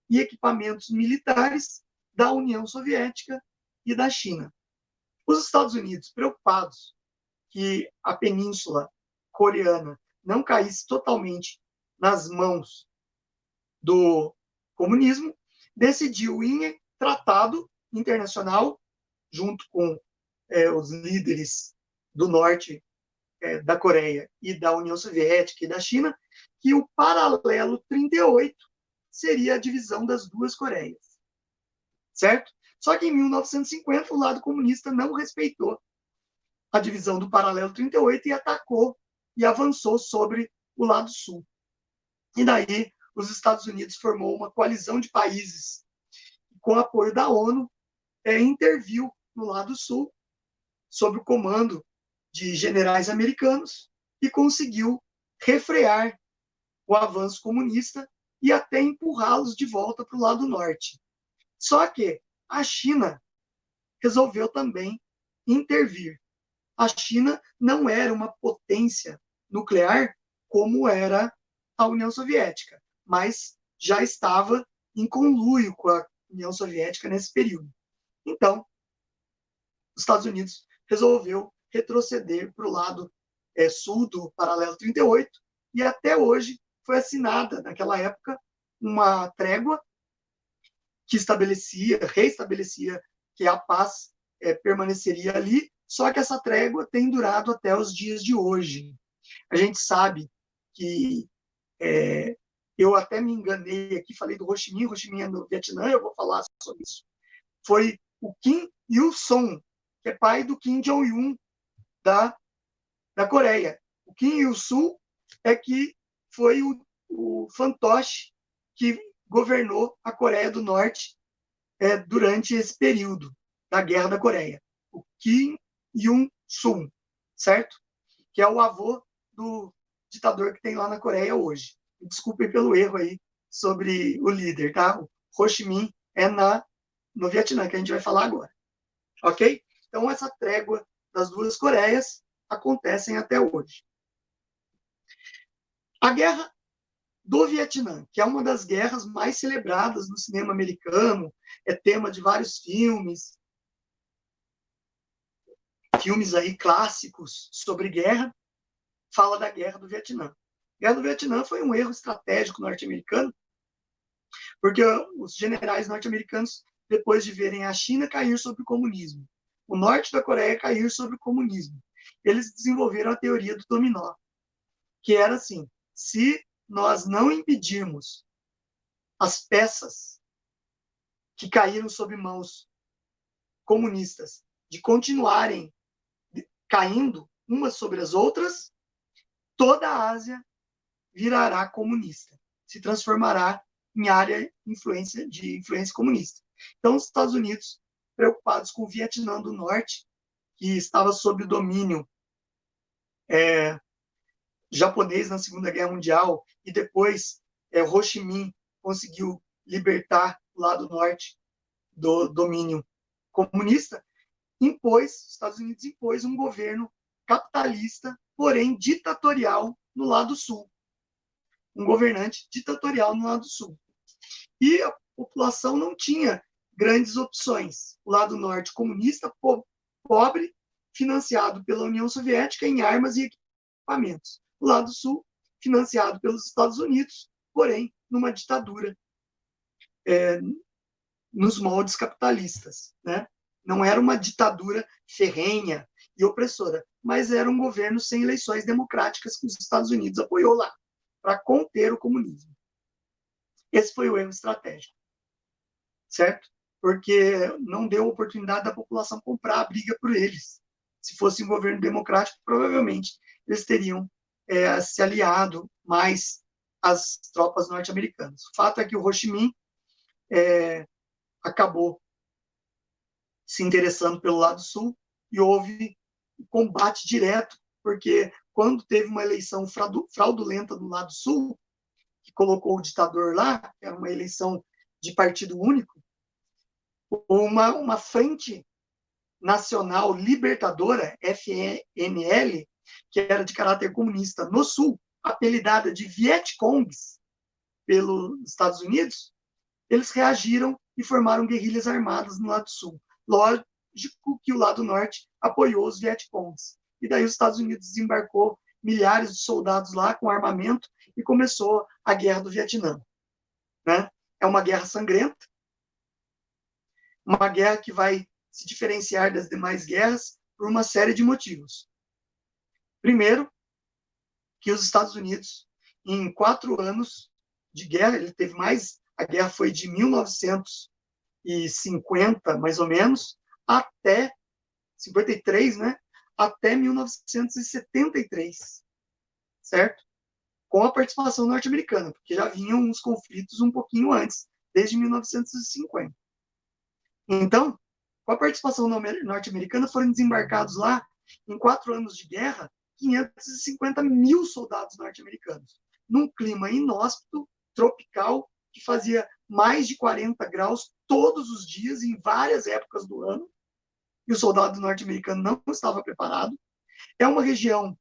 e equipamentos militares da União Soviética e da China. Os Estados Unidos, preocupados que a Península Coreana não caísse totalmente nas mãos do comunismo, decidiu em tratado internacional, junto com os líderes do norte da Coreia e da União Soviética e da China, que o paralelo 38 seria a divisão das duas Coreias, certo? Só que em 1950 o lado comunista não respeitou a divisão do paralelo 38 e atacou e avançou sobre o lado sul. E daí os Estados Unidos formou uma coalizão de países com apoio da ONU, interviu no lado sul sob o comando de generais americanos e conseguiu refrear o avanço comunista e até empurrá-los de volta para o lado norte. Só que a China resolveu também intervir. A China não era uma potência nuclear como era a União Soviética, mas já estava em conluio com a União Soviética nesse período. Então, os Estados Unidos resolveu retroceder para o lado sul do paralelo 38 e até hoje foi assinada, naquela época, uma trégua que reestabelecia que a paz permaneceria ali, só que essa trégua tem durado até os dias de hoje. A gente sabe que eu até me enganei aqui, falei do Ho Chi Minh é no Vietnã, eu vou falar sobre isso. Foi o Kim Il-sung, que é pai do Kim Jong-un da Coreia. O Kim Il-sung que foi o fantoche que governou a Coreia do Norte durante esse período da Guerra da Coreia. O Kim Il-sung, certo? Que é o avô do ditador que tem lá na Coreia hoje. Desculpem pelo erro aí sobre o líder, tá? O Ho Chi Minh é no Vietnã, que a gente vai falar agora. Ok? Então, essa trégua das duas Coreias acontecem até hoje. A Guerra do Vietnã, que é uma das guerras mais celebradas no cinema americano, é tema de vários filmes aí clássicos sobre guerra, fala da Guerra do Vietnã. A Guerra do Vietnã foi um erro estratégico norte-americano, porque os generais norte-americanos, depois de verem a China cair sobre o comunismo, o norte da Coreia cair sobre o comunismo, eles desenvolveram a teoria do dominó, que era assim: se nós não impedirmos as peças que caíram sob mãos comunistas de continuarem caindo umas sobre as outras, toda a Ásia virará comunista, se transformará em área de influência comunista. Então, os Estados Unidos, preocupados com o Vietnã do Norte, que estava sob o domínio japonês na Segunda Guerra Mundial, e depois Ho Chi Minh conseguiu libertar o lado norte do domínio comunista, os Estados Unidos impôs um governo capitalista, porém ditatorial no lado sul. Um governante ditatorial no lado sul. E a população não tinha grandes opções. O lado norte comunista, pobre, financiado pela União Soviética em armas e equipamentos. O lado sul, financiado pelos Estados Unidos, porém numa ditadura nos moldes capitalistas, né? Não era uma ditadura ferrenha e opressora, mas era um governo sem eleições democráticas que os Estados Unidos apoiou lá, para conter o comunismo. Esse foi o erro estratégico, certo? Porque não deu oportunidade da população comprar a briga por eles. Se fosse um governo democrático, provavelmente eles teriam se aliado mais às tropas norte-americanas. O fato é que o Ho Chi Minh acabou se interessando pelo lado sul e houve um combate direto, porque quando teve uma eleição fraudulenta do lado sul, que colocou o ditador lá, que era uma eleição de partido único, uma frente nacional libertadora, FNL, que era de caráter comunista no sul, apelidada de Vietcongs pelos Estados Unidos, eles reagiram e formaram guerrilhas armadas no lado sul. Lógico que o lado norte apoiou os Vietcongs. E daí os Estados Unidos desembarcou milhares de soldados lá com armamento e começou a Guerra do Vietnã. Né? É uma guerra sangrenta, uma guerra que vai se diferenciar das demais guerras por uma série de motivos. Primeiro, que os Estados Unidos, em 4 anos de guerra, ele teve mais, a guerra foi de 1950, mais ou menos, até 53, né? Até 1973, certo? Com a participação norte-americana, porque já vinham uns conflitos um pouquinho antes, desde 1950. Então, com a participação norte-americana, foram desembarcados lá, em 4 anos de guerra, 550 mil soldados norte-americanos, num clima inóspito, tropical, que fazia mais de 40 graus todos os dias, em várias épocas do ano, e o soldado norte-americano não estava preparado. É uma região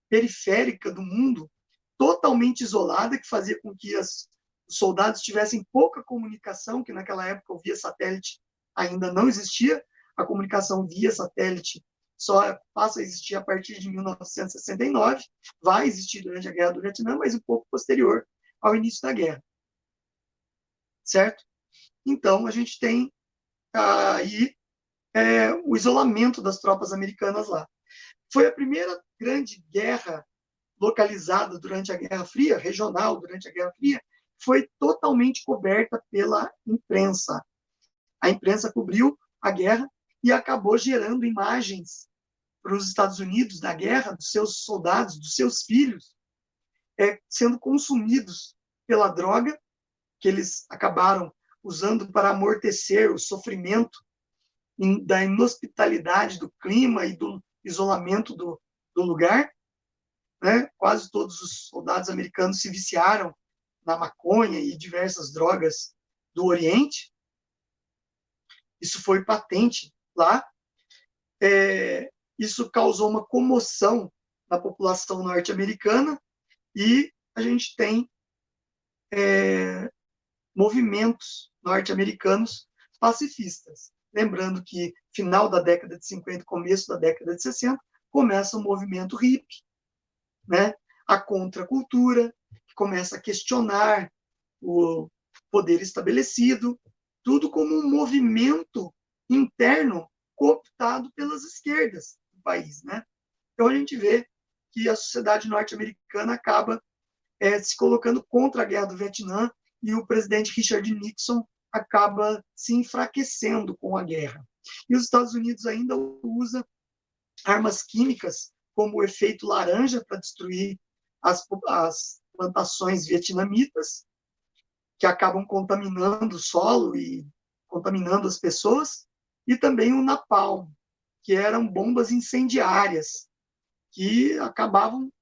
periférica do mundo, totalmente isolada, que fazia com que os soldados tivessem pouca comunicação, que naquela época o via satélite ainda não existia. A comunicação via satélite só passa a existir a partir de 1969, vai existir durante a Guerra do Vietnã, mas um pouco posterior ao início da guerra. Certo? Então, a gente tem aí o isolamento das tropas americanas lá. Foi a primeira grande guerra localizada durante a Guerra Fria, regional durante a Guerra Fria, foi totalmente coberta pela imprensa. A imprensa cobriu a guerra e acabou gerando imagens para os Estados Unidos da guerra, dos seus soldados, dos seus filhos, sendo consumidos pela droga, que eles acabaram usando para amortecer o sofrimento da inhospitalidade do clima e do isolamento do lugar. Né? Quase todos os soldados americanos se viciaram na maconha e diversas drogas do Oriente. Isso foi patente lá. Isso causou uma comoção na população norte-americana e a gente tem movimentos norte-americanos pacifistas. Lembrando que final da década de 50, começo da década de 60, começa o movimento hippie, né? A contracultura, que começa a questionar o poder estabelecido, tudo como um movimento interno cooptado pelas esquerdas do país. Né? Então, a gente vê que a sociedade norte-americana acaba se colocando contra a Guerra do Vietnã e o presidente Richard Nixon acaba se enfraquecendo com a guerra. E os Estados Unidos ainda usa armas químicas como o efeito laranja para destruir as plantações vietnamitas, que acabam contaminando o solo e contaminando as pessoas, e também o napalm, que eram bombas incendiárias, que acabavam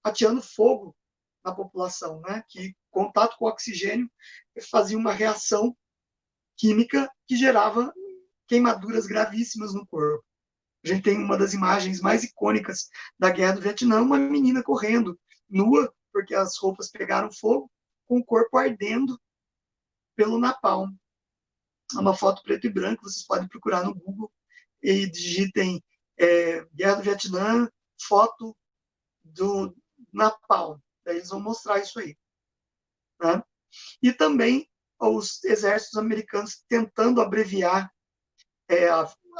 ateando fogo na população, né? Que contato com o oxigênio fazia uma reação química que gerava queimaduras gravíssimas no corpo. A gente tem uma das imagens mais icônicas da Guerra do Vietnã, uma menina correndo, nua, porque as roupas pegaram fogo, com o corpo ardendo pelo napalm. É uma foto preto e branco, vocês podem procurar no Google e digitem Guerra do Vietnã, foto do napalm. Daí eles vão mostrar isso aí. Né? E também os exércitos americanos tentando abreviar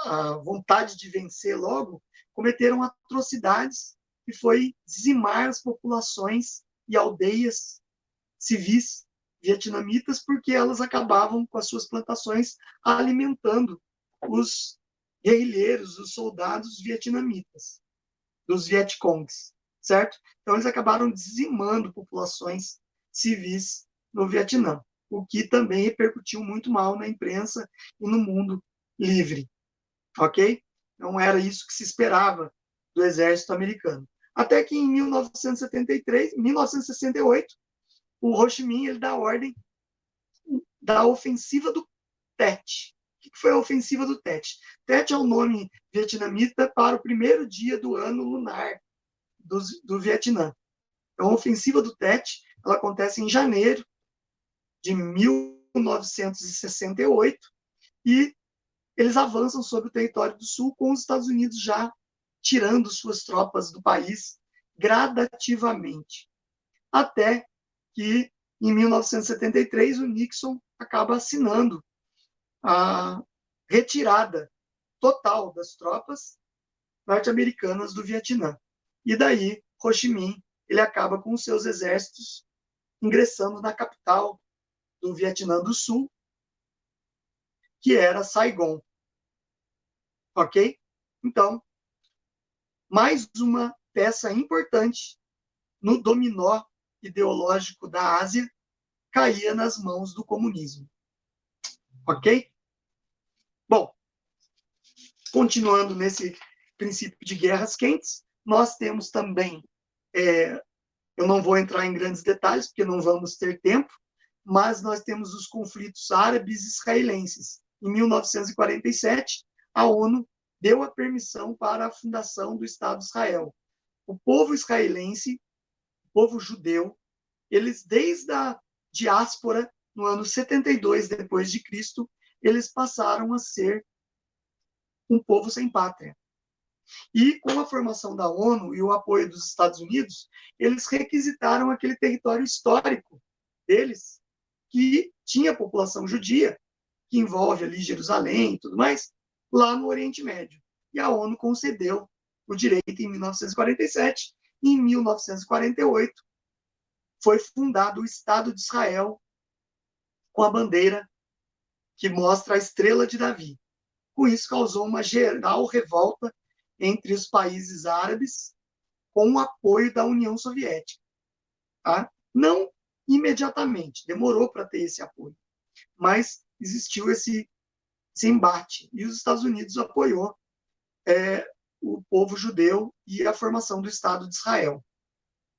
a vontade de vencer logo, cometeram atrocidades que foi dizimar as populações e aldeias civis vietnamitas, porque elas acabavam com as suas plantações alimentando os guerrilheiros, os soldados vietnamitas, dos Vietcongs, certo? Então eles acabaram dizimando populações civis no Vietnã, o que também repercutiu muito mal na imprensa e no mundo livre. Ok? Não era isso que se esperava do exército americano. Até que em 1968, o Ho Chi Minh ele dá a ordem da ofensiva do Tet. O que foi a ofensiva do Tet? Tet é o nome vietnamita para o primeiro dia do ano lunar do Vietnã. Então, a ofensiva do Tet ela acontece em janeiro de 1968 e eles avançam sobre o território do Sul, com os Estados Unidos já tirando suas tropas do país gradativamente. Até que, em 1973, o Nixon acaba assinando a retirada total das tropas norte-americanas do Vietnã. e daí Ho Chi Minh ele acaba com os seus exércitos ingressando na capital do Vietnã do Sul, que era Saigon. Ok? Então, mais uma peça importante no dominó ideológico da Ásia caía nas mãos do comunismo. Ok? Bom, continuando nesse princípio de guerras quentes, nós temos também, eu não vou entrar em grandes detalhes, porque não vamos ter tempo, mas nós temos os conflitos árabes e israelenses. Em 1947, a ONU deu a permissão para a fundação do Estado de Israel. O povo israelense, o povo judeu, eles, desde a diáspora, no ano 72 depois de Cristo, eles passaram a ser um povo sem pátria. E com a formação da ONU e o apoio dos Estados Unidos, eles requisitaram aquele território histórico deles, que tinha população judia, que envolve ali Jerusalém e tudo mais, lá no Oriente Médio. E a ONU concedeu o direito em 1947, e em 1948 foi fundado o Estado de Israel com a bandeira que mostra a estrela de Davi. Com isso, causou uma geral revolta entre os países árabes com o apoio da União Soviética. Tá? Não imediatamente, demorou para ter esse apoio, mas existiu esse embate, e os Estados Unidos apoiou o povo judeu e a formação do Estado de Israel.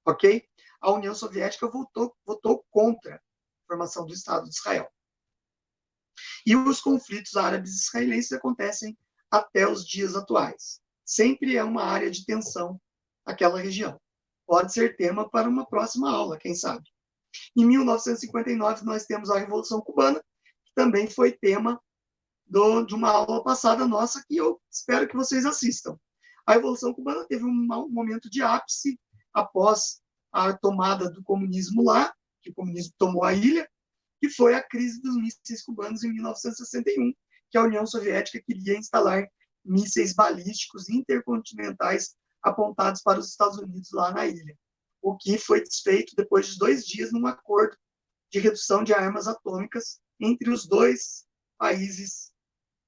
Ok? A União Soviética votou contra a formação do Estado de Israel. E os conflitos árabes e israelenses acontecem até os dias atuais. Sempre é uma área de tensão aquela região. Pode ser tema para uma próxima aula, quem sabe. Em 1959, nós temos a Revolução Cubana, que também foi tema de uma aula passada nossa, que eu espero que vocês assistam. A Revolução Cubana teve um momento de ápice após a tomada do comunismo lá, que o comunismo tomou a ilha, que foi a crise dos mísseis cubanos em 1961, que a União Soviética queria instalar mísseis balísticos intercontinentais apontados para os Estados Unidos lá na ilha, o que foi desfeito depois de 2 dias num acordo de redução de armas atômicas entre os dois países,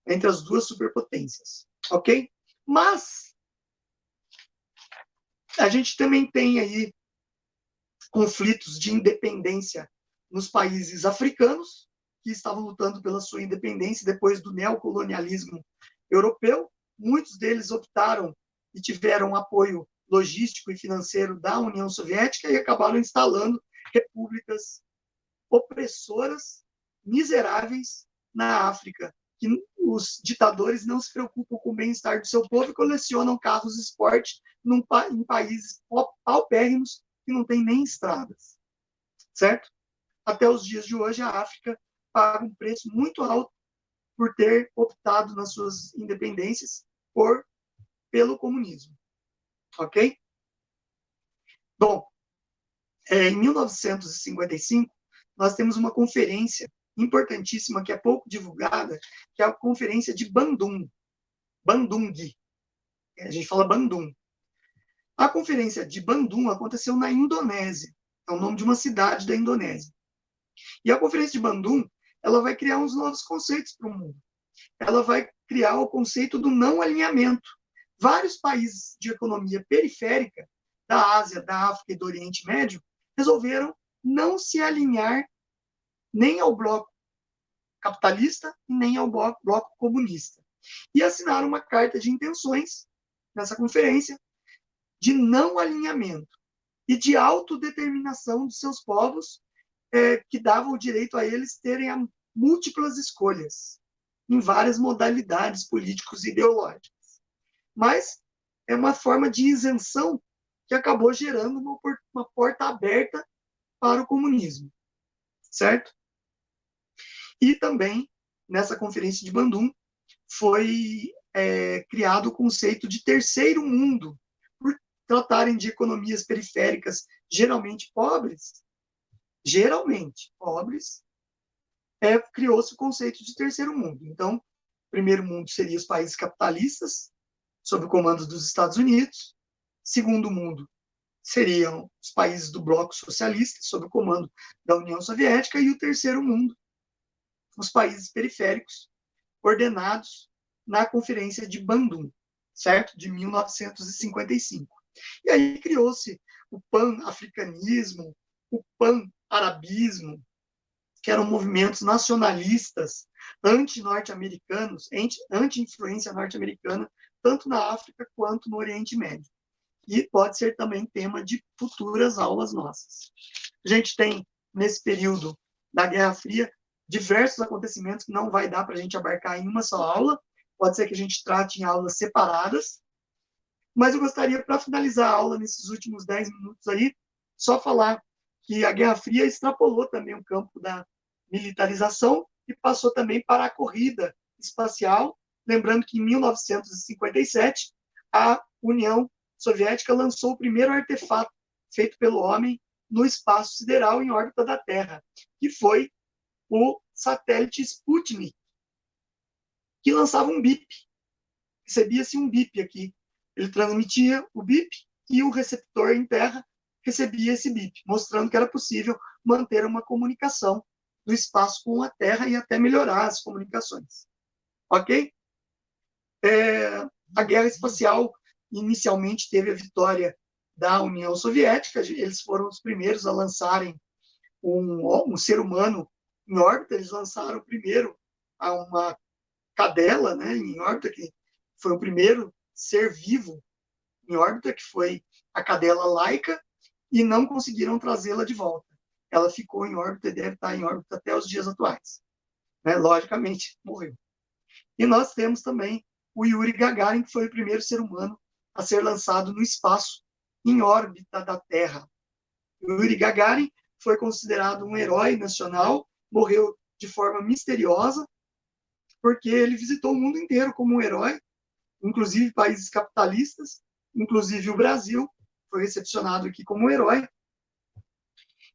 entre as duas superpotências, ok? Mas a gente também tem aí conflitos de independência nos países africanos, que estavam lutando pela sua independência depois do neocolonialismo europeu. Muitos deles optaram e tiveram apoio logístico e financeiro da União Soviética e acabaram instalando repúblicas opressoras, miseráveis na África, que os ditadores não se preocupam com o bem-estar do seu povo e colecionam carros esporte em países paupérrimos que não tem nem estradas, certo? Até os dias de hoje, a África paga um preço muito alto por ter optado nas suas independências pelo comunismo, ok? Bom, em 1955, nós temos uma conferência importantíssima, que é pouco divulgada, que é a Conferência de Bandung. Bandung. A gente fala Bandung. A Conferência de Bandung aconteceu na Indonésia. É o nome de uma cidade da Indonésia. E a Conferência de Bandung, ela vai criar uns novos conceitos para o mundo. Ela vai criar o conceito do não alinhamento. Vários países de economia periférica, da Ásia, da África e do Oriente Médio, resolveram não se alinhar nem ao bloco capitalista e nem ao bloco comunista. E assinaram uma carta de intenções nessa conferência de não alinhamento e de autodeterminação dos seus povos, que dava o direito a eles terem múltiplas escolhas em várias modalidades políticos e ideológicas. Mas é uma forma de isenção que acabou gerando uma porta aberta para o comunismo, certo? E também, nessa conferência de Bandung, foi criado o conceito de terceiro mundo, por tratarem de economias periféricas geralmente pobres, criou-se o conceito de terceiro mundo. Então, o primeiro mundo seria os países capitalistas, sob o comando dos Estados Unidos. segundo mundo seriam os países do bloco socialista, sob o comando da União Soviética, e o terceiro mundo, os países periféricos, ordenados na Conferência de Bandung, certo? De 1955. E aí criou-se o pan-africanismo, o pan-arabismo, que eram movimentos nacionalistas, anti-norte-americanos, anti-influência norte-americana, tanto na África quanto no Oriente Médio. E pode ser também tema de futuras aulas nossas. A gente tem, nesse período da Guerra Fria, diversos acontecimentos que não vai dar para a gente abarcar em uma só aula, pode ser que a gente trate em aulas separadas, mas eu gostaria, para finalizar a aula nesses últimos 10 minutos aí, só falar que a Guerra Fria extrapolou também o campo da militarização e passou também para a corrida espacial, lembrando que em 1957 a União Soviética lançou o primeiro artefato feito pelo homem no espaço sideral em órbita da Terra, que foi o satélite Sputnik, que lançava um bip. Recebia-se um bip aqui. Ele transmitia o bip e o receptor em terra recebia esse bip, mostrando que era possível manter uma comunicação do espaço com a Terra e até melhorar as comunicações. Ok? A guerra espacial inicialmente teve a vitória da União Soviética, eles foram os primeiros a lançarem um ser humano em órbita, eles lançaram primeiro a uma cadela, né, em órbita, que foi o primeiro ser vivo em órbita, que foi a cadela Laika, e não conseguiram trazê-la de volta. Ela ficou em órbita e deve estar em órbita até os dias atuais. Né? Logicamente, morreu. E nós temos também o Yuri Gagarin, que foi o primeiro ser humano a ser lançado no espaço, em órbita da Terra. O Yuri Gagarin foi considerado um herói nacional, morreu de forma misteriosa, porque ele visitou o mundo inteiro como um herói, inclusive países capitalistas, inclusive o Brasil, foi recepcionado aqui como um herói.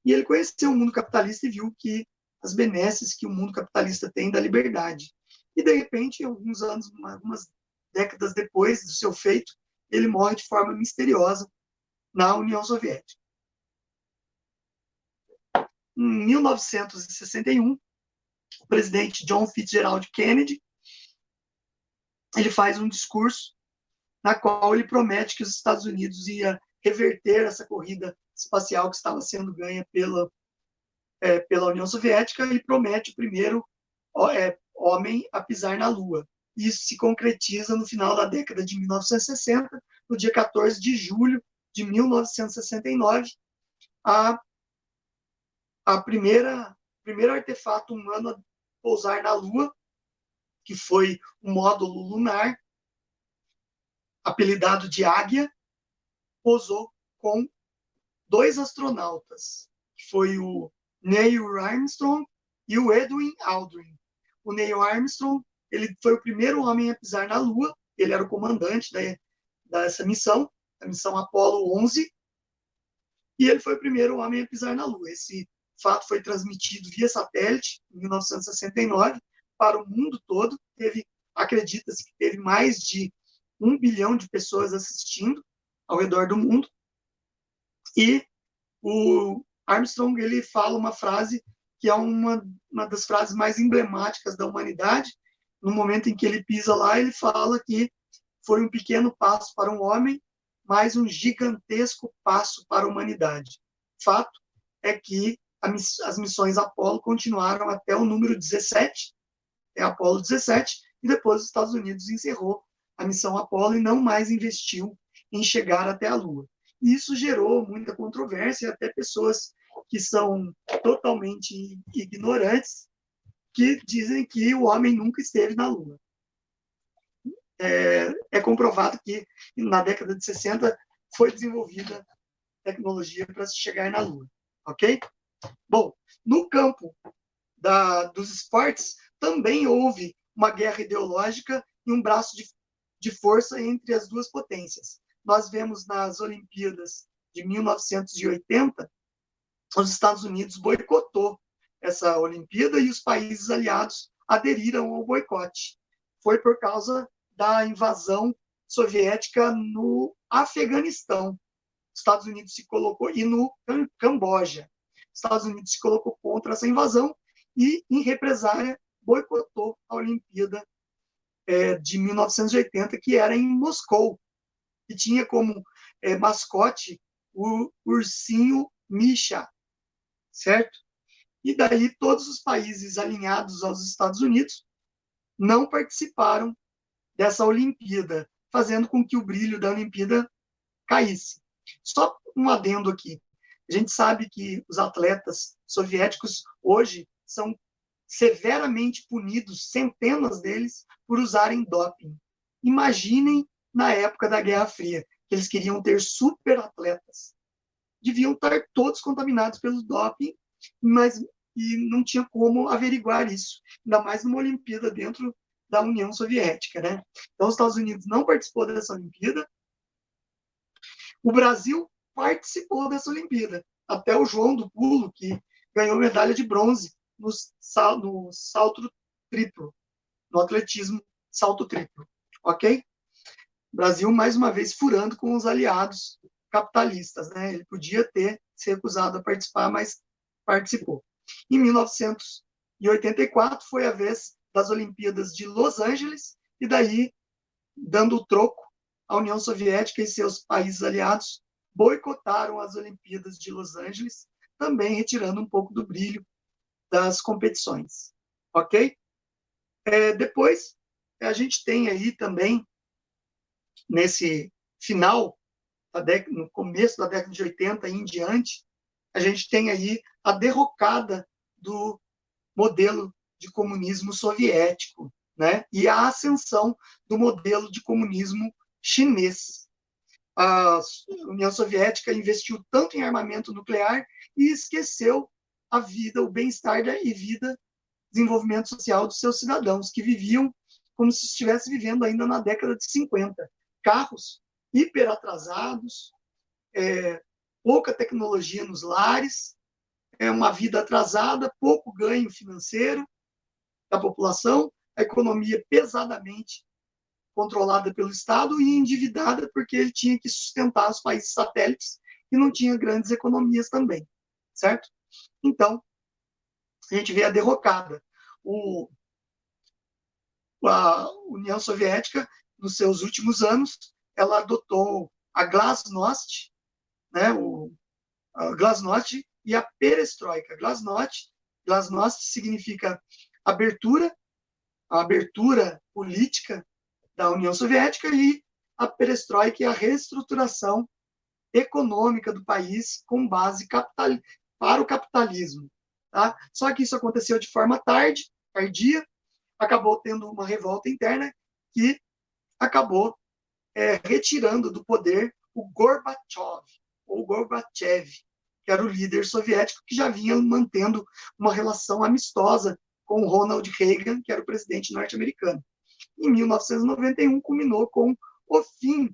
E ele conheceu o mundo capitalista e viu que as benesses que o mundo capitalista tem da liberdade. E, de repente, alguns anos, algumas décadas depois do seu feito, ele morre de forma misteriosa na União Soviética. Em 1961, o presidente John Fitzgerald Kennedy, ele faz um discurso na qual ele promete que os Estados Unidos ia reverter essa corrida espacial que estava sendo ganha pela União Soviética, e promete o primeiro homem a pisar na Lua. Isso se concretiza no final da década de 1960, no dia 14 de julho de 1969, primeiro artefato humano a pousar na Lua, que foi o módulo lunar, apelidado de Águia, pousou com 2 astronautas, que foi o Neil Armstrong e o Edwin Aldrin. O Neil Armstrong, ele foi o primeiro homem a pisar na Lua, ele era o comandante dessa missão, a missão Apollo 11, e ele foi o primeiro homem a pisar na Lua. Esse fato foi transmitido via satélite em 1969 para o mundo todo. Acredita-se que teve mais de 1 bilhão de pessoas assistindo ao redor do mundo. E o Armstrong, ele fala uma frase que é uma das frases mais emblemáticas da humanidade. No momento em que ele pisa lá, ele fala que foi um pequeno passo para um homem, mas um gigantesco passo para a humanidade. Fato é que as missões Apollo continuaram até o número 17, Apollo 17, e depois os Estados Unidos encerrou a missão Apollo e não mais investiu em chegar até a Lua. E isso gerou muita controvérsia, até pessoas que são totalmente ignorantes, que dizem que o homem nunca esteve na Lua. É comprovado que na década de 60 foi desenvolvida tecnologia para se chegar na Lua. Ok? Bom, no campo dos esportes, também houve uma guerra ideológica e um braço de força entre as duas potências. Nós vemos nas Olimpíadas de 1980, os Estados Unidos boicotou essa Olimpíada e os países aliados aderiram ao boicote. Foi por causa da invasão Soviética no Afeganistão. Estados Unidos se colocou, e no Camboja. Estados Unidos se colocou contra essa invasão e, em represália, boicotou a Olimpíada de 1980, que era em Moscou, e tinha como mascote o ursinho Misha, certo? E daí todos os países alinhados aos Estados Unidos não participaram dessa Olimpíada, fazendo com que o brilho da Olimpíada caísse. Só um adendo aqui. A gente sabe que os atletas soviéticos hoje são severamente punidos, centenas deles, por usarem doping. Imaginem na época da Guerra Fria, que eles queriam ter super atletas. Deviam estar todos contaminados pelo doping, mas e não tinha como averiguar isso, ainda mais numa Olimpíada dentro da União Soviética, né? Então, os Estados Unidos não participou dessa Olimpíada. O Brasil participou dessa Olimpíada. Até o João do Pulo, que ganhou medalha de bronze no salto triplo, no atletismo salto triplo, ok? O Brasil, mais uma vez, furando com os aliados capitalistas, né? Ele podia ter se recusado a participar, mas participou. Em 1984 foi a vez das Olimpíadas de Los Angeles, e daí, dando o troco, a União Soviética e seus países aliados boicotaram as Olimpíadas de Los Angeles, também retirando um pouco do brilho das competições, ok? Depois, a gente tem aí também, nesse final, no começo da década de 80 e em diante, a gente tem aí a derrocada do modelo de comunismo soviético, né? E a ascensão do modelo de comunismo chinês. A União Soviética investiu tanto em armamento nuclear e esqueceu a vida, o bem-estar e vida, desenvolvimento social dos seus cidadãos, que viviam como se estivesse vivendo ainda na década de 50. Carros hiper atrasados, pouca tecnologia nos lares, uma vida atrasada, pouco ganho financeiro da população, a economia pesadamente controlada pelo Estado e endividada porque ele tinha que sustentar os países satélites e não tinha grandes economias também, certo? Então, a gente vê a derrocada. A União Soviética, nos seus últimos anos, ela adotou a glasnost, né, a glasnost e a perestroika. Glasnost significa abertura, a abertura política da União Soviética, e a perestroika é a reestruturação econômica do país com base para o capitalismo. Tá? Só que isso aconteceu de forma tardia, acabou tendo uma revolta interna que acabou retirando do poder o Gorbachev, que era o líder soviético que já vinha mantendo uma relação amistosa com o Ronald Reagan, que era o presidente norte-americano. Em 1991, culminou com o fim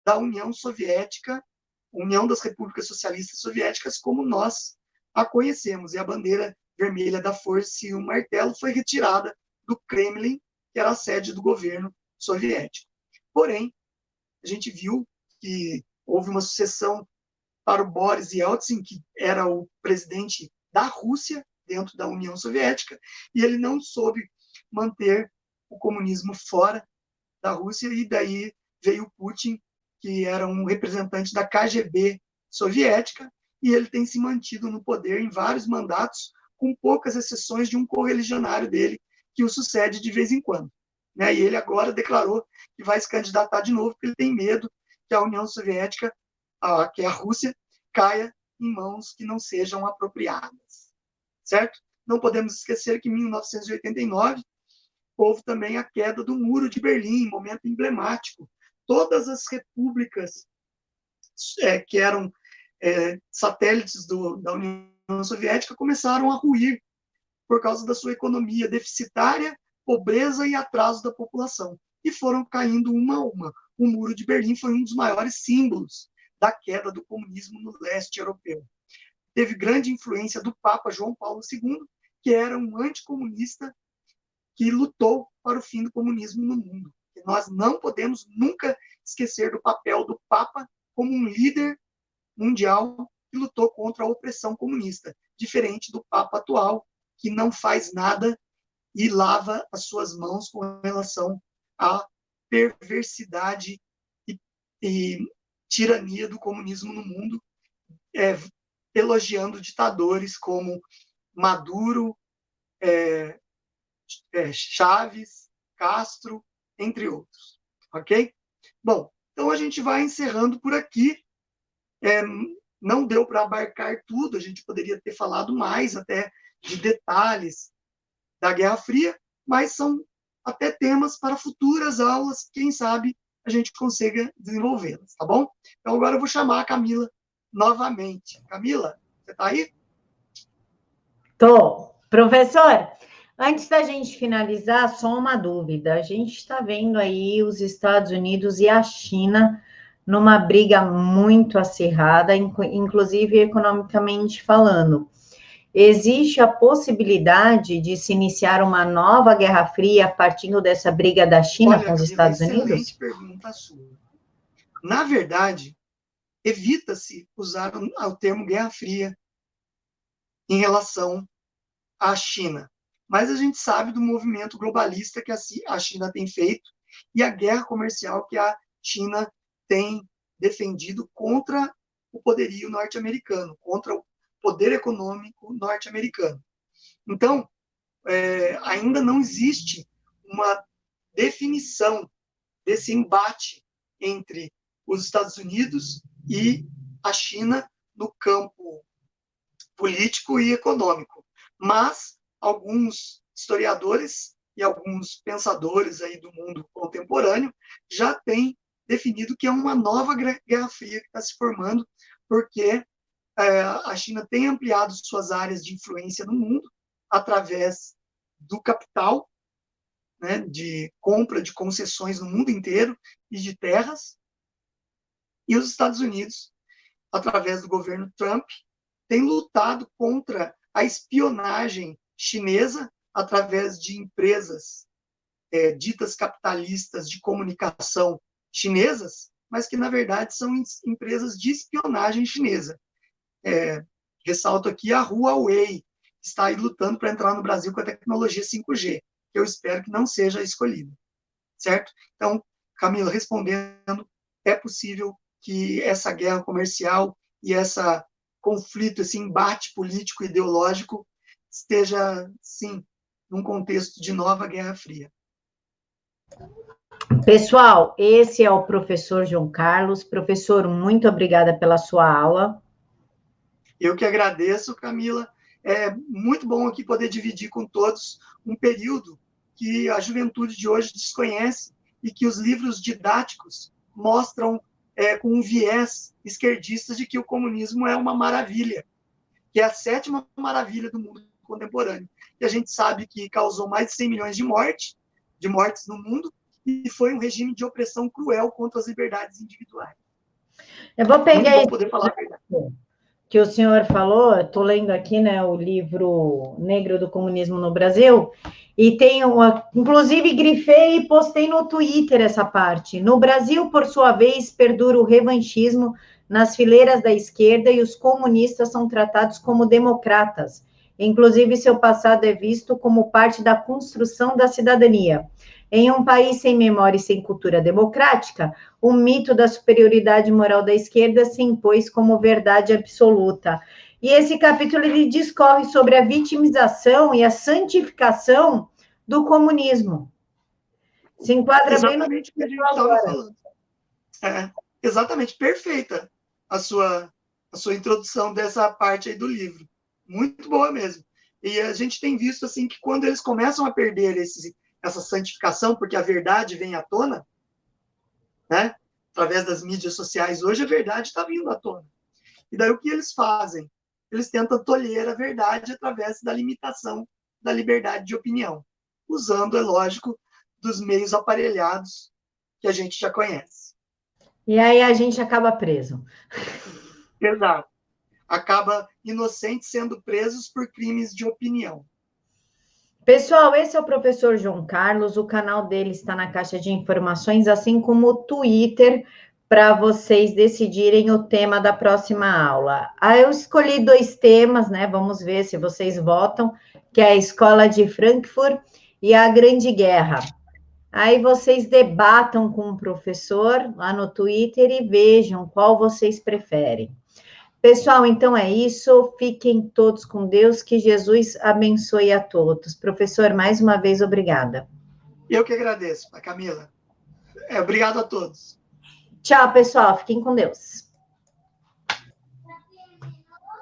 da União Soviética, União das Repúblicas Socialistas Soviéticas, como nós a conhecemos. E a bandeira vermelha da força e o martelo foi retirada do Kremlin, que era a sede do governo soviético. Porém, a gente viu que houve uma sucessão para o Boris Yeltsin, que era o presidente da Rússia, dentro da União Soviética, e ele não soube manter o comunismo fora da Rússia, e daí veio Putin, que era um representante da KGB soviética, e ele tem se mantido no poder em vários mandatos, com poucas exceções de um correligionário dele, que o sucede de vez em quando. Né? E ele agora declarou que vai se candidatar de novo, porque ele tem medo que a União Soviética, que a Rússia, caia em mãos que não sejam apropriadas. Certo? Não podemos esquecer que em 1989 houve também a queda do Muro de Berlim, momento emblemático. Todas as repúblicas que eram satélites da União Soviética começaram a ruir por causa da sua economia deficitária, pobreza e atraso da população. E foram caindo uma a uma. O Muro de Berlim foi um dos maiores símbolos da queda do comunismo no leste europeu. Teve grande influência do Papa João Paulo II, que era um anticomunista que lutou para o fim do comunismo no mundo, Nós não podemos nunca esquecer do papel do Papa como um líder mundial que lutou contra a opressão comunista, diferente do Papa atual, que não faz nada e lava as suas mãos com relação à perversidade e tirania do comunismo no mundo, elogiando ditadores como Maduro, Chaves, Castro, entre outros. Ok? Bom, então a gente vai encerrando por aqui. Não deu para abarcar tudo, a gente poderia ter falado mais até de detalhes da Guerra Fria, mas são até temas para futuras aulas, quem sabe a gente consiga desenvolvê-las, tá bom? Então agora eu vou chamar a Camila novamente. Camila, você está aí? Tô. Professor, antes da gente finalizar, só uma dúvida. A gente está vendo aí os Estados Unidos e a China numa briga muito acirrada, inclusive economicamente falando. Existe a possibilidade de se iniciar uma nova Guerra Fria partindo dessa briga da China com os Camila, Estados Unidos? excelente pergunta sua. Na verdade, evita-se usar o termo Guerra Fria em relação à China. Mas a gente sabe do movimento globalista que a China tem feito e a guerra comercial que a China tem defendido contra o poderio norte-americano, contra o poder econômico norte-americano. Então, ainda não existe uma definição desse embate entre os Estados Unidos e a China no campo político e econômico. Mas alguns historiadores e alguns pensadores aí do mundo contemporâneo já têm definido que é uma nova Guerra Fria que está se formando, porque a China tem ampliado suas áreas de influência no mundo através do capital, né, de compra de concessões no mundo inteiro e de terras, e os Estados Unidos, através do governo Trump, tem lutado contra a espionagem chinesa através de empresas ditas capitalistas de comunicação chinesas, mas que, na verdade, são empresas de espionagem chinesa. Ressalto aqui a Huawei, que está aí lutando para entrar no Brasil com a tecnologia 5G, que eu espero que não seja escolhida. Certo? Então, Camila, respondendo, é possível que essa guerra comercial e esse conflito, esse embate político e ideológico esteja, sim, num contexto de nova Guerra Fria. Pessoal, esse é o professor João Carlos. Professor, muito obrigada pela sua aula. Eu que agradeço, Camila. É muito bom aqui poder dividir com todos um período que a juventude de hoje desconhece e que os livros didáticos mostram com um viés esquerdista de que o comunismo é uma maravilha, que é a 7ª maravilha do mundo contemporâneo. E a gente sabe que causou mais de 100 milhões de mortes no mundo, e foi um regime de opressão cruel contra as liberdades individuais. Eu vou pegar muito bom poder falar a verdade. Que o senhor falou, estou lendo aqui, né, o livro Negro do Comunismo no Brasil, e tenho, inclusive, grifei e postei no Twitter essa parte. No Brasil, por sua vez, perdura o revanchismo nas fileiras da esquerda e os comunistas são tratados como democratas. Inclusive, seu passado é visto como parte da construção da cidadania. Em um país sem memória e sem cultura democrática, o mito da superioridade moral da esquerda se impôs como verdade absoluta. E esse capítulo ele discorre sobre a vitimização e a santificação do comunismo. Se enquadra exatamente bem no que a gente estava falando. Exatamente, perfeita a sua introdução dessa parte aí do livro. Muito boa mesmo. E a gente tem visto assim que quando eles começam a perder essa santificação, porque a verdade vem à tona, né? Através das mídias sociais, hoje a verdade está vindo à tona. E daí o que eles fazem? Eles tentam tolher a verdade através da limitação da liberdade de opinião, usando, é lógico, dos meios aparelhados que a gente já conhece. E aí a gente acaba preso. Exato. Acaba inocentes sendo presos por crimes de opinião. Pessoal, esse é o professor João Carlos, o canal dele está na caixa de informações, assim como o Twitter, para vocês decidirem o tema da próxima aula. Eu escolhi 2 temas, né? Vamos ver se vocês votam, que é a Escola de Frankfurt e a Grande Guerra. Aí vocês debatam com o professor lá no Twitter e vejam qual vocês preferem. Pessoal, então é isso. Fiquem todos com Deus. Que Jesus abençoe a todos. Professor, mais uma vez, obrigada. Eu que agradeço, Camila. Obrigado a todos. Tchau, pessoal. Fiquem com Deus.